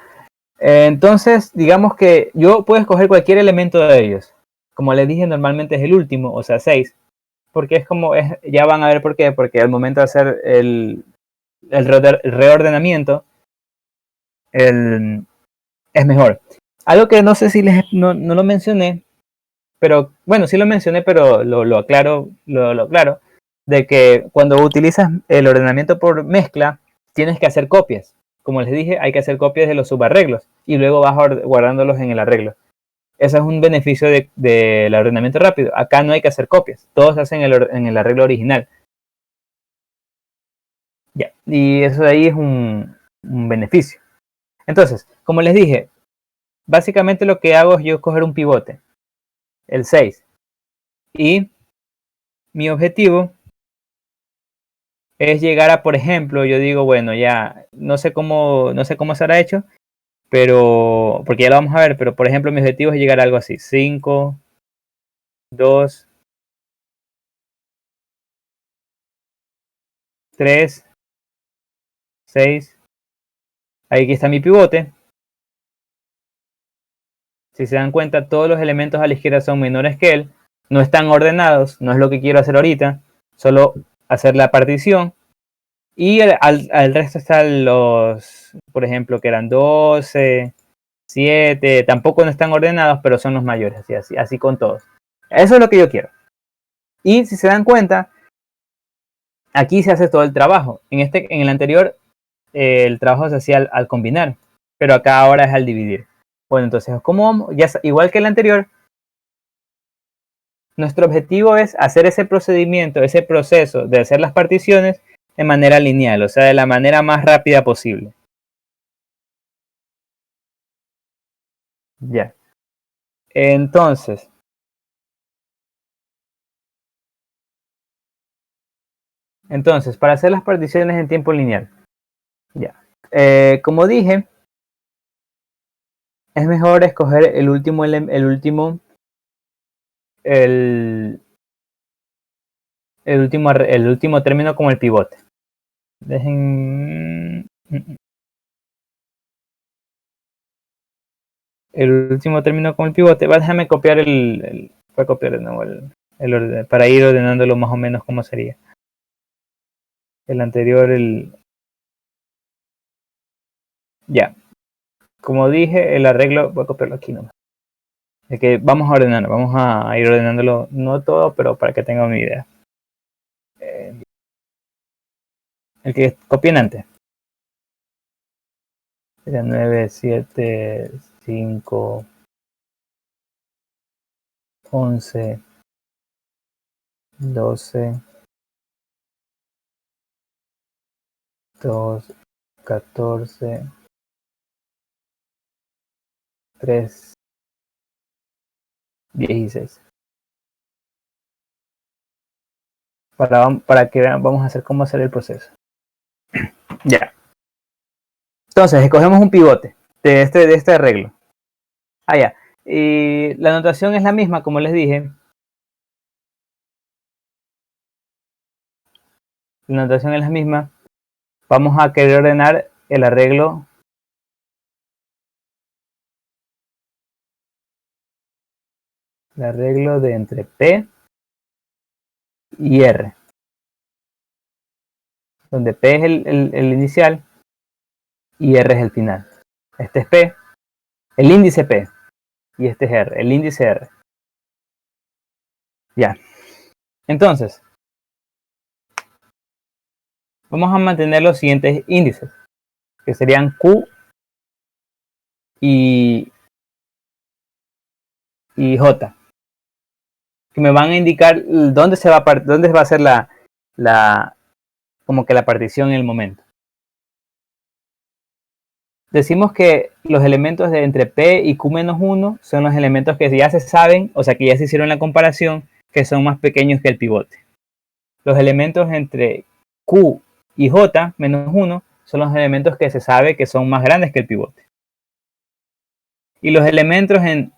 [SPEAKER 1] Entonces, digamos que yo puedo escoger cualquier elemento de ellos. Como les dije, normalmente es el último, o sea, 6. Porque ya van a ver por qué. Porque al momento de hacer el reordenamiento, es mejor. Algo que no sé si no lo mencioné, pero bueno, sí lo mencioné, pero lo aclaro, de que cuando utilizas el ordenamiento por mezcla, tienes que hacer copias. Como les dije, hay que hacer copias de los subarreglos y luego vas guardándolos en el arreglo. Ese es un beneficio del ordenamiento rápido. Acá no hay que hacer copias, todos se hacen en el arreglo original. Ya, y eso de ahí es un beneficio. Entonces, como les dije, básicamente lo que hago es yo coger un pivote, el 6, Y mi objetivo es llegar a, por ejemplo, yo digo, bueno, ya no sé cómo será hecho, pero porque ya lo vamos a ver, pero por ejemplo, mi objetivo es llegar a algo así: 5, 2, 3, 6. Aquí está mi pivote. Si se dan cuenta, todos los elementos a la izquierda son menores que él, no están ordenados, no es lo que quiero hacer ahorita, solo hacer la partición. Y al resto están los, por ejemplo, que eran 12, 7, tampoco no están ordenados, pero son los mayores, así con todos. Eso es lo que yo quiero. Y si se dan cuenta, aquí se hace todo el trabajo. En el anterior, el trabajo se hacía al combinar, pero acá ahora es al dividir. Bueno, entonces, igual que el anterior, nuestro objetivo es hacer ese procedimiento, ese proceso de hacer las particiones de manera lineal, o sea, de la manera más rápida posible. Ya. Entonces, para hacer las particiones en tiempo lineal, ya. Como dije, es mejor escoger el último término como el pivote. El último término como el pivote. Déjame copiar voy a copiar de nuevo el orden, para ir ordenándolo más o menos como sería. El anterior, ya. Como dije, el arreglo, voy a copiarlo aquí nomás. Es que vamos a ordenarlo, vamos a ir ordenándolo, no todo, pero para que tengan una idea. El que copien antes. Sería 9, 7, 5, 11, 12, 2, 14, 3, 16. Para que vean, vamos a hacer cómo hacer el proceso. Ya. Entonces, escogemos un pivote de este arreglo. Ya. Y la notación es la misma, como les dije. La notación es la misma. Vamos a querer ordenar el arreglo de entre P y R, donde P es el inicial y R es el final. Este es P, el índice P, y este es R, el índice R. Ya. Entonces, vamos a mantener los siguientes índices, que serían Q y J, que me van a indicar dónde va a ser como que la partición en el momento. Decimos que los elementos de entre P y Q-1 son los elementos que ya se saben, o sea que ya se hicieron la comparación, que son más pequeños que el pivote. Los elementos entre Q y J-1 son los elementos que se sabe que son más grandes que el pivote. Y los elementos en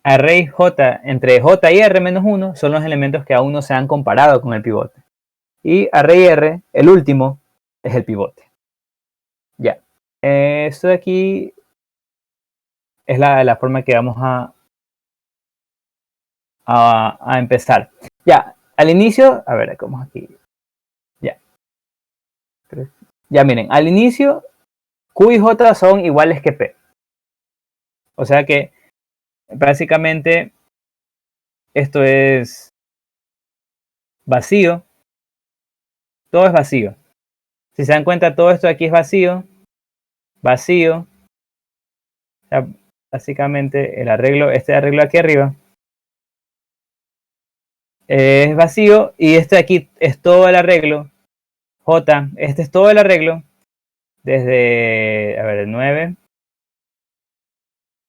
[SPEAKER 1] array J entre J y R-1 son los elementos que aún no se han comparado con el pivote. Y array R, el último, es el pivote. Ya. Esto de aquí es la forma que vamos a empezar. Ya, al inicio, a ver, ¿cómo es aquí? Ya. Ya miren, al inicio Q y J son iguales que P. O sea que básicamente esto es vacío. Todo es vacío. Si se dan cuenta, todo esto de aquí es vacío. Vacío. O sea, básicamente este arreglo aquí arriba es vacío y este de aquí es todo el arreglo. J, este es todo el arreglo desde, a ver, el 9,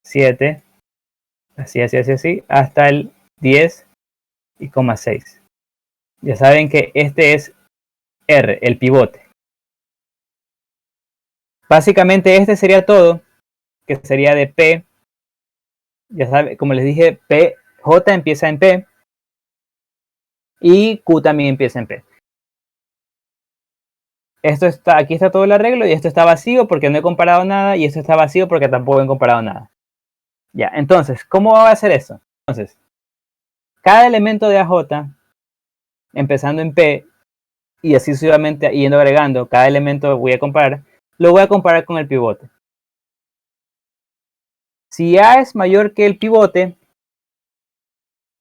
[SPEAKER 1] 7, así, hasta el 10, y coma 6. Ya saben que este es R, el pivote. Básicamente este sería todo, que sería de P. Ya saben, como les dije, P, J empieza en P y Q también empieza en P. Esto está, aquí está todo el arreglo y esto está vacío porque no he comparado nada y esto está vacío porque tampoco he comparado nada. Ya, entonces, ¿cómo va a hacer eso? Entonces, cada elemento de AJ, empezando en P y así sucesivamente yendo agregando, cada elemento voy a comparar, lo voy a comparar con el pivote. Si A es mayor que el pivote,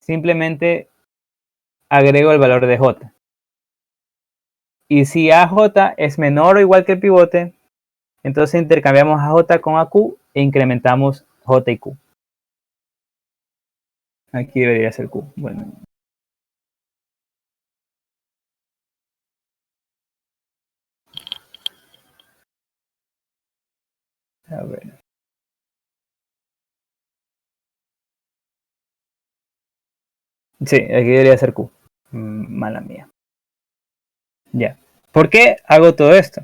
[SPEAKER 1] simplemente agrego el valor de J. Y si AJ es menor o igual que el pivote, entonces intercambiamos AJ con AQ e incrementamos J y Q. Aquí debería ser Q. Bueno. A ver. Sí, aquí debería ser Q. Mala mía. Ya. ¿Por qué hago todo esto?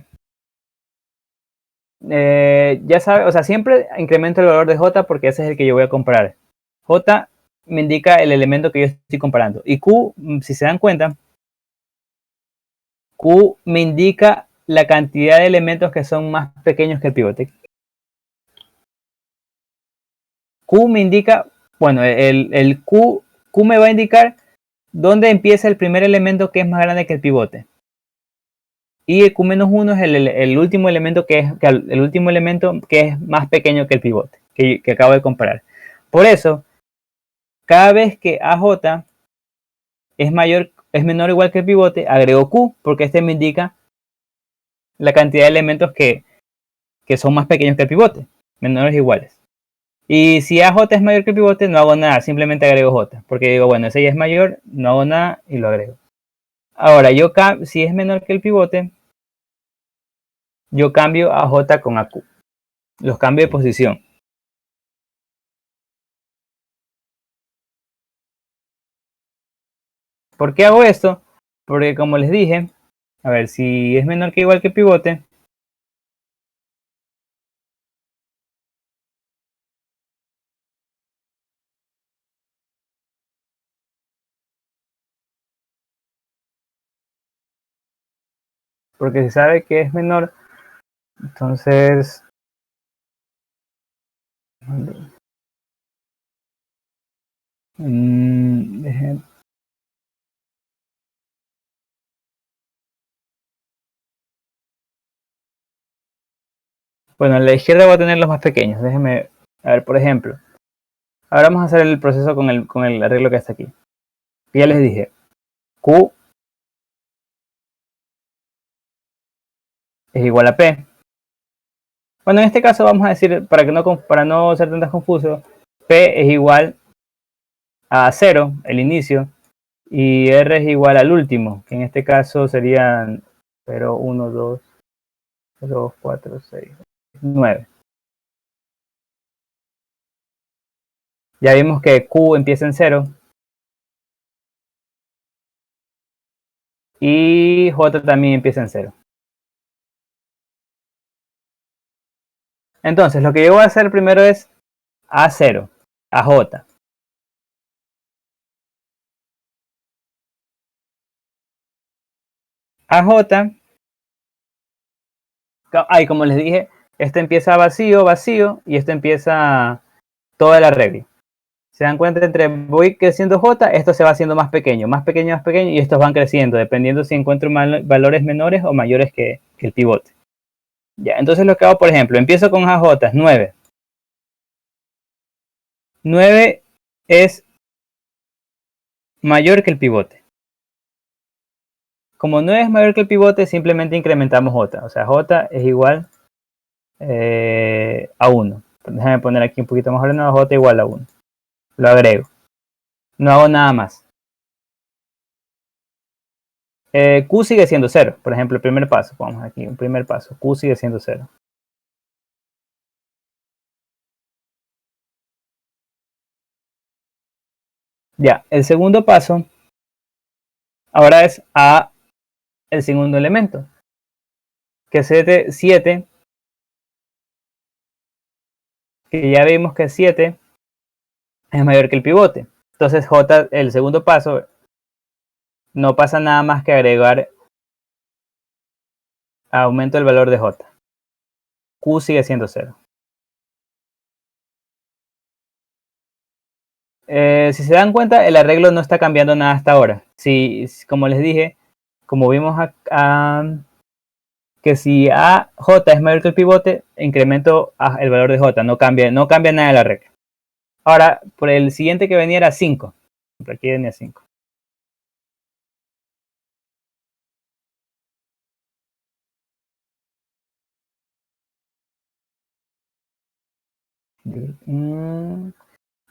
[SPEAKER 1] Ya sabes, o sea, siempre incremento el valor de J porque ese es el que yo voy a comparar. J me indica el elemento que yo estoy comparando. Y Q, si se dan cuenta, Q me indica la cantidad de elementos que son más pequeños que el pivote. Q me indica, bueno, el Q me va a indicar dónde empieza el primer elemento que es más grande que el pivote. Y el Q-1 es el último elemento que es más pequeño que el pivote, que acabo de comparar. Por eso, cada vez que AJ es menor o igual que el pivote, agrego Q, porque este me indica la cantidad de elementos que son más pequeños que el pivote, menores o iguales. Y si AJ es mayor que el pivote, no hago nada, simplemente agrego J, porque digo, bueno, ese ya es mayor, no hago nada y lo agrego. Ahora, si es menor que el pivote, yo cambio a J con AQ. Los cambio de posición. ¿Por qué hago esto? Porque como les dije, a ver, si es menor que igual que el pivote, porque si sabe que es menor, entonces bueno, a la izquierda voy a tener los más pequeños. Déjenme, a ver, por ejemplo, ahora vamos a hacer el proceso con el arreglo que está aquí. Ya les dije, Q es igual a P. Bueno, en este caso vamos a decir, para no ser tan confuso, P es igual a 0, el inicio, y R es igual al último, que en este caso serían 0, 1, 2, 2, 4, 6, 9. Ya vimos que Q empieza en 0 y J también empieza en 0. Entonces, lo que yo voy a hacer primero es A0, a J. A J, como les dije, este empieza vacío, vacío, y este empieza toda la regla. Se dan cuenta, entre voy creciendo J, esto se va haciendo más pequeño, más pequeño, más pequeño, y estos van creciendo, dependiendo si encuentro valores menores o mayores que el pivote. Ya, entonces lo que hago, por ejemplo, empiezo con AJ, 9. 9 es mayor que el pivote. Como 9 es mayor que el pivote, simplemente incrementamos J. O sea, J es igual a 1. Déjame poner aquí un poquito más ordenado, J igual a 1. Lo agrego. No hago nada más. Q sigue siendo 0. Por ejemplo, el primer paso. Vamos aquí, un primer paso. Q sigue siendo 0. Ya, el segundo paso ahora es A el segundo elemento. Que 7, que ya vimos que 7 es mayor que el pivote. Entonces J, el segundo paso, no pasa nada más que agregar aumento el valor de J. Q sigue siendo 0. Si se dan cuenta, el arreglo no está cambiando nada hasta ahora. Si, como les dije, como vimos que si AJ es mayor que el pivote, incremento el valor de J, no cambia nada el arreglo. Ahora, por el siguiente que venía era 5. Aquí venía 5.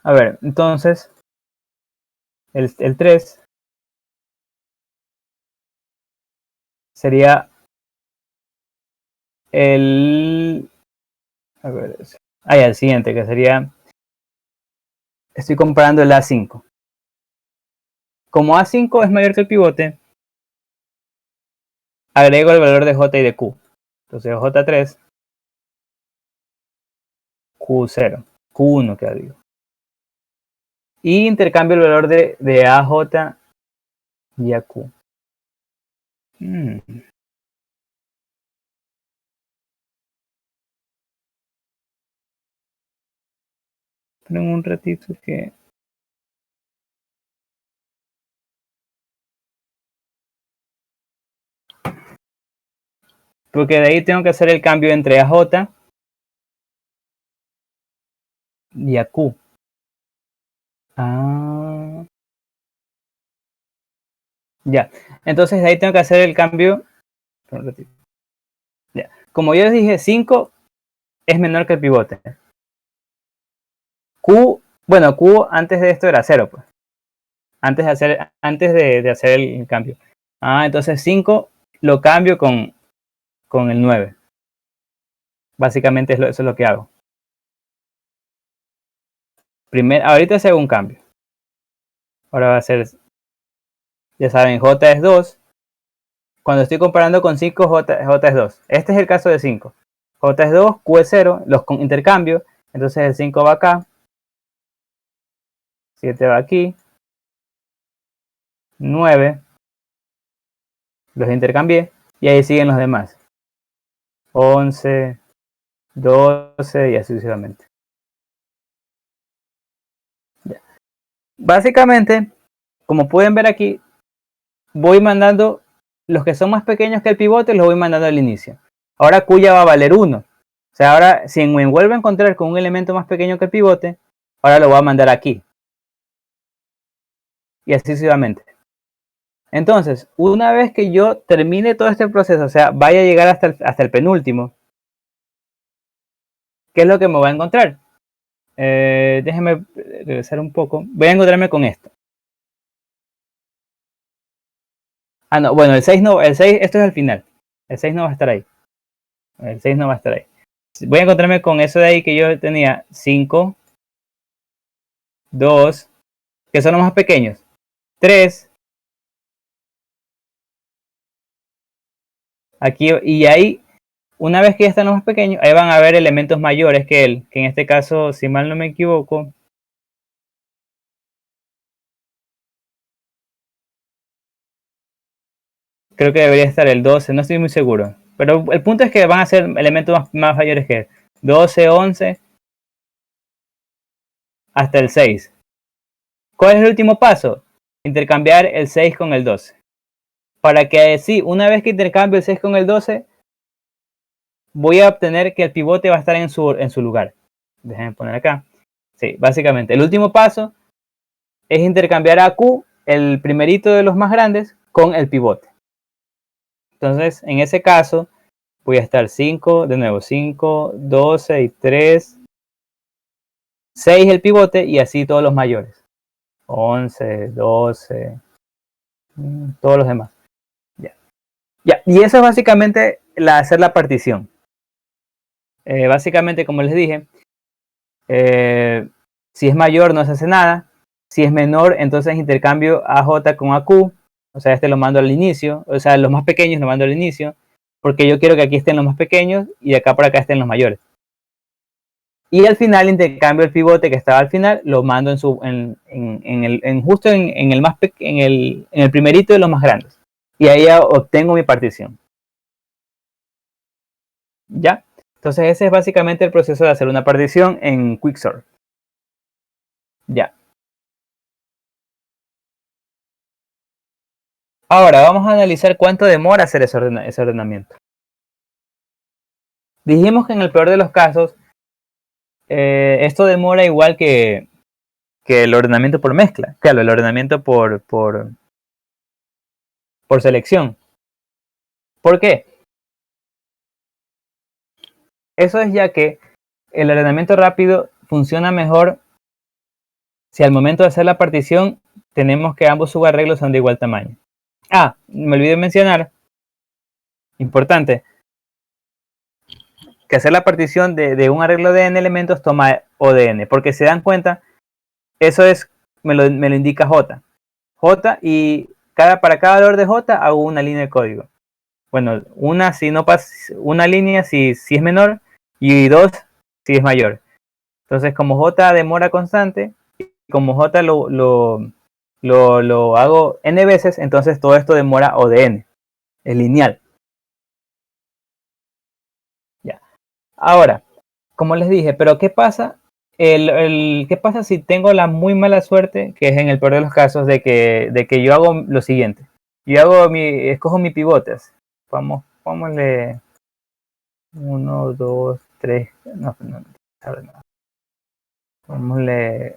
[SPEAKER 1] A ver, entonces, el 3 sería el... A ver, el siguiente, que sería... Estoy comparando el A5. Como A5 es mayor que el pivote, agrego el valor de J y de Q. Entonces J3, Q0, Q1 que digo. Y intercambio el valor de AJ y AQ. Esperen un ratito que... Porque de ahí tengo que hacer el cambio entre AJ y AQ. Ya. Entonces de ahí tengo que hacer el cambio. Un ratito. Ya. Como yo les dije, 5 es menor que el pivote. Q antes de esto era 0, pues. Antes de hacer el cambio. Entonces 5 lo cambio con el 9. Básicamente eso es lo que hago. Ahorita se hago un cambio. Ahora va a ser, ya saben, J es 2. Cuando estoy comparando con 5, J es 2. Este es el caso de 5. J es 2, Q es 0, los intercambio. Entonces el 5 va acá. 7 va aquí. 9. Los intercambié. Y ahí siguen los demás. 11, 12 y así sucesivamente. Ya. Básicamente, como pueden ver aquí, voy mandando los que son más pequeños que el pivote, los voy mandando al inicio. Ahora Q ya va a valer 1. O sea, ahora si me vuelvo a encontrar con un elemento más pequeño que el pivote, ahora lo voy a mandar aquí. Y así sucesivamente. Entonces, una vez que yo termine todo este proceso, o sea, vaya a llegar hasta el penúltimo, ¿qué es lo que me voy a encontrar? Déjenme regresar un poco. Voy a encontrarme con esto. No, bueno, el 6 no, esto es el final. El 6 no va a estar ahí. El 6 no va a estar ahí. Voy a encontrarme con eso de ahí que yo tenía 5, 2, que son los más pequeños, 3, aquí, y ahí, una vez que ya están los más pequeños, ahí van a haber elementos mayores que él, que en este caso, si mal no me equivoco, creo que debería estar el 12, no estoy muy seguro. Pero el punto es que van a ser elementos más mayores que él. 12, 11, hasta el 6. ¿Cuál es el último paso? Intercambiar el 6 con el 12. Para que sí, una vez que intercambio el 6 con el 12, voy a obtener que el pivote va a estar en su lugar. Déjenme poner acá. Sí, básicamente. El último paso es intercambiar a Q, el primerito de los más grandes, con el pivote. Entonces, en ese caso, voy a estar 5, de nuevo 5, 12 y 3, 6 el pivote y así todos los mayores. 11, 12, todos los demás. Ya. Y eso es básicamente hacer la partición. Básicamente, como les dije, si es mayor no se hace nada. Si es menor, entonces intercambio AJ con AQ. O sea, este lo mando al inicio, o sea, los más pequeños lo mando al inicio, porque yo quiero que aquí estén los más pequeños y de acá por acá estén los mayores. Y al final intercambio el pivote que estaba al final, lo mando justo en el primerito de los más grandes. Y ahí ya obtengo mi partición. ¿Ya? Entonces ese es básicamente el proceso de hacer una partición en Quicksort. Ya. Ahora vamos a analizar cuánto demora hacer ese ordenamiento. Dijimos que en el peor de los casos, esto demora igual que el ordenamiento por mezcla. Claro, el ordenamiento por selección. ¿Por qué? Eso es ya que el ordenamiento rápido funciona mejor si al momento de hacer la partición tenemos que ambos subarreglos son de igual tamaño. Ah, me olvidé mencionar, importante, que hacer la partición de un arreglo de n elementos toma O de n, porque se dan cuenta, eso es, me lo indica J. J y para cada valor de J hago una línea de código. Bueno, una si no pasa, una línea si es menor y dos si es mayor. Entonces, como J demora constante, y como J lo hago n veces, entonces todo esto demora O de n. Es lineal. Ya. Ahora, como les dije, pero ¿qué pasa? ¿Qué pasa si tengo la muy mala suerte, que es en el peor de los casos, de que yo hago lo siguiente? Yo escojo mis pivotes. Vámonos 1, 2, 3. No. Vámonos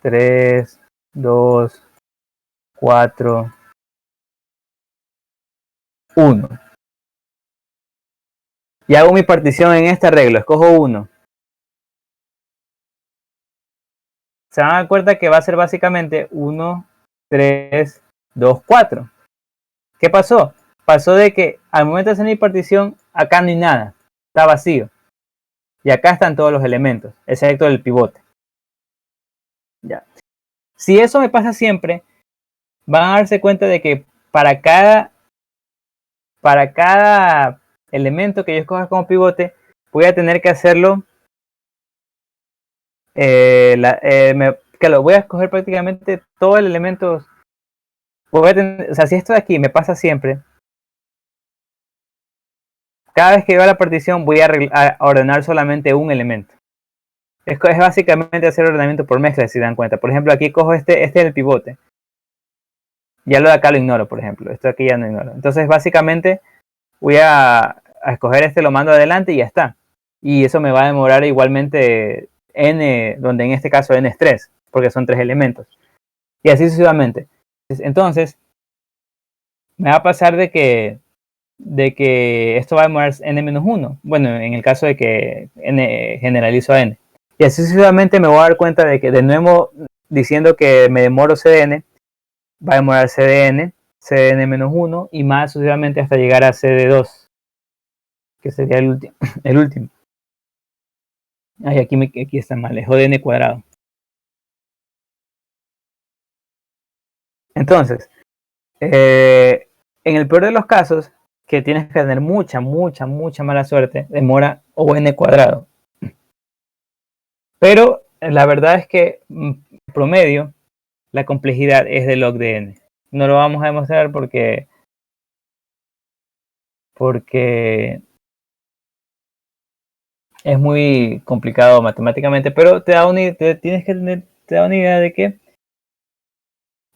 [SPEAKER 1] 3, 2, 4, 1. Y hago mi partición en este arreglo. Escojo 1. Se van a dar cuenta que va a ser básicamente 1, 3, 2, 4. ¿Qué pasó? Pasó de que al momento de hacer mi partición, acá no hay nada. Está vacío. Y acá están todos los elementos, excepto el pivote. Ya. Si eso me pasa siempre, van a darse cuenta de que para cada elemento que yo escoja como pivote, voy a tener que hacerlo. Que lo voy a escoger prácticamente todo el elemento. O sea, si esto de aquí me pasa siempre, cada vez que veo la partición voy a ordenar solamente un elemento. Es básicamente hacer ordenamiento por mezcla, si se dan cuenta. Por ejemplo, aquí cojo este es el pivote. Ya lo de acá lo ignoro, por ejemplo. Esto de aquí ya no ignoro. Entonces, básicamente, voy a escoger lo mando adelante y ya está. Y eso me va a demorar igualmente n, donde en este caso n es 3, porque son 3 elementos. Y así sucesivamente. Entonces, me va a pasar de que esto va a demorar n-1. Bueno, en el caso de que n generalizo a n. Y así sucesivamente me voy a dar cuenta de que, de nuevo, diciendo que me demoro cdn, va a demorar cdn, cdn-1 y más sucesivamente hasta llegar a cd2, que sería el último. Ay, aquí está mal, es ODN cuadrado. Entonces, en el peor de los casos, que tienes que tener mucha mala suerte, demora ON cuadrado. Pero la verdad es que en promedio la complejidad es de log de n. No lo vamos a demostrar porque es muy complicado matemáticamente, pero te da una idea de que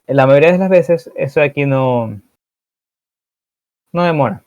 [SPEAKER 1] en la mayoría de las veces eso aquí no demora.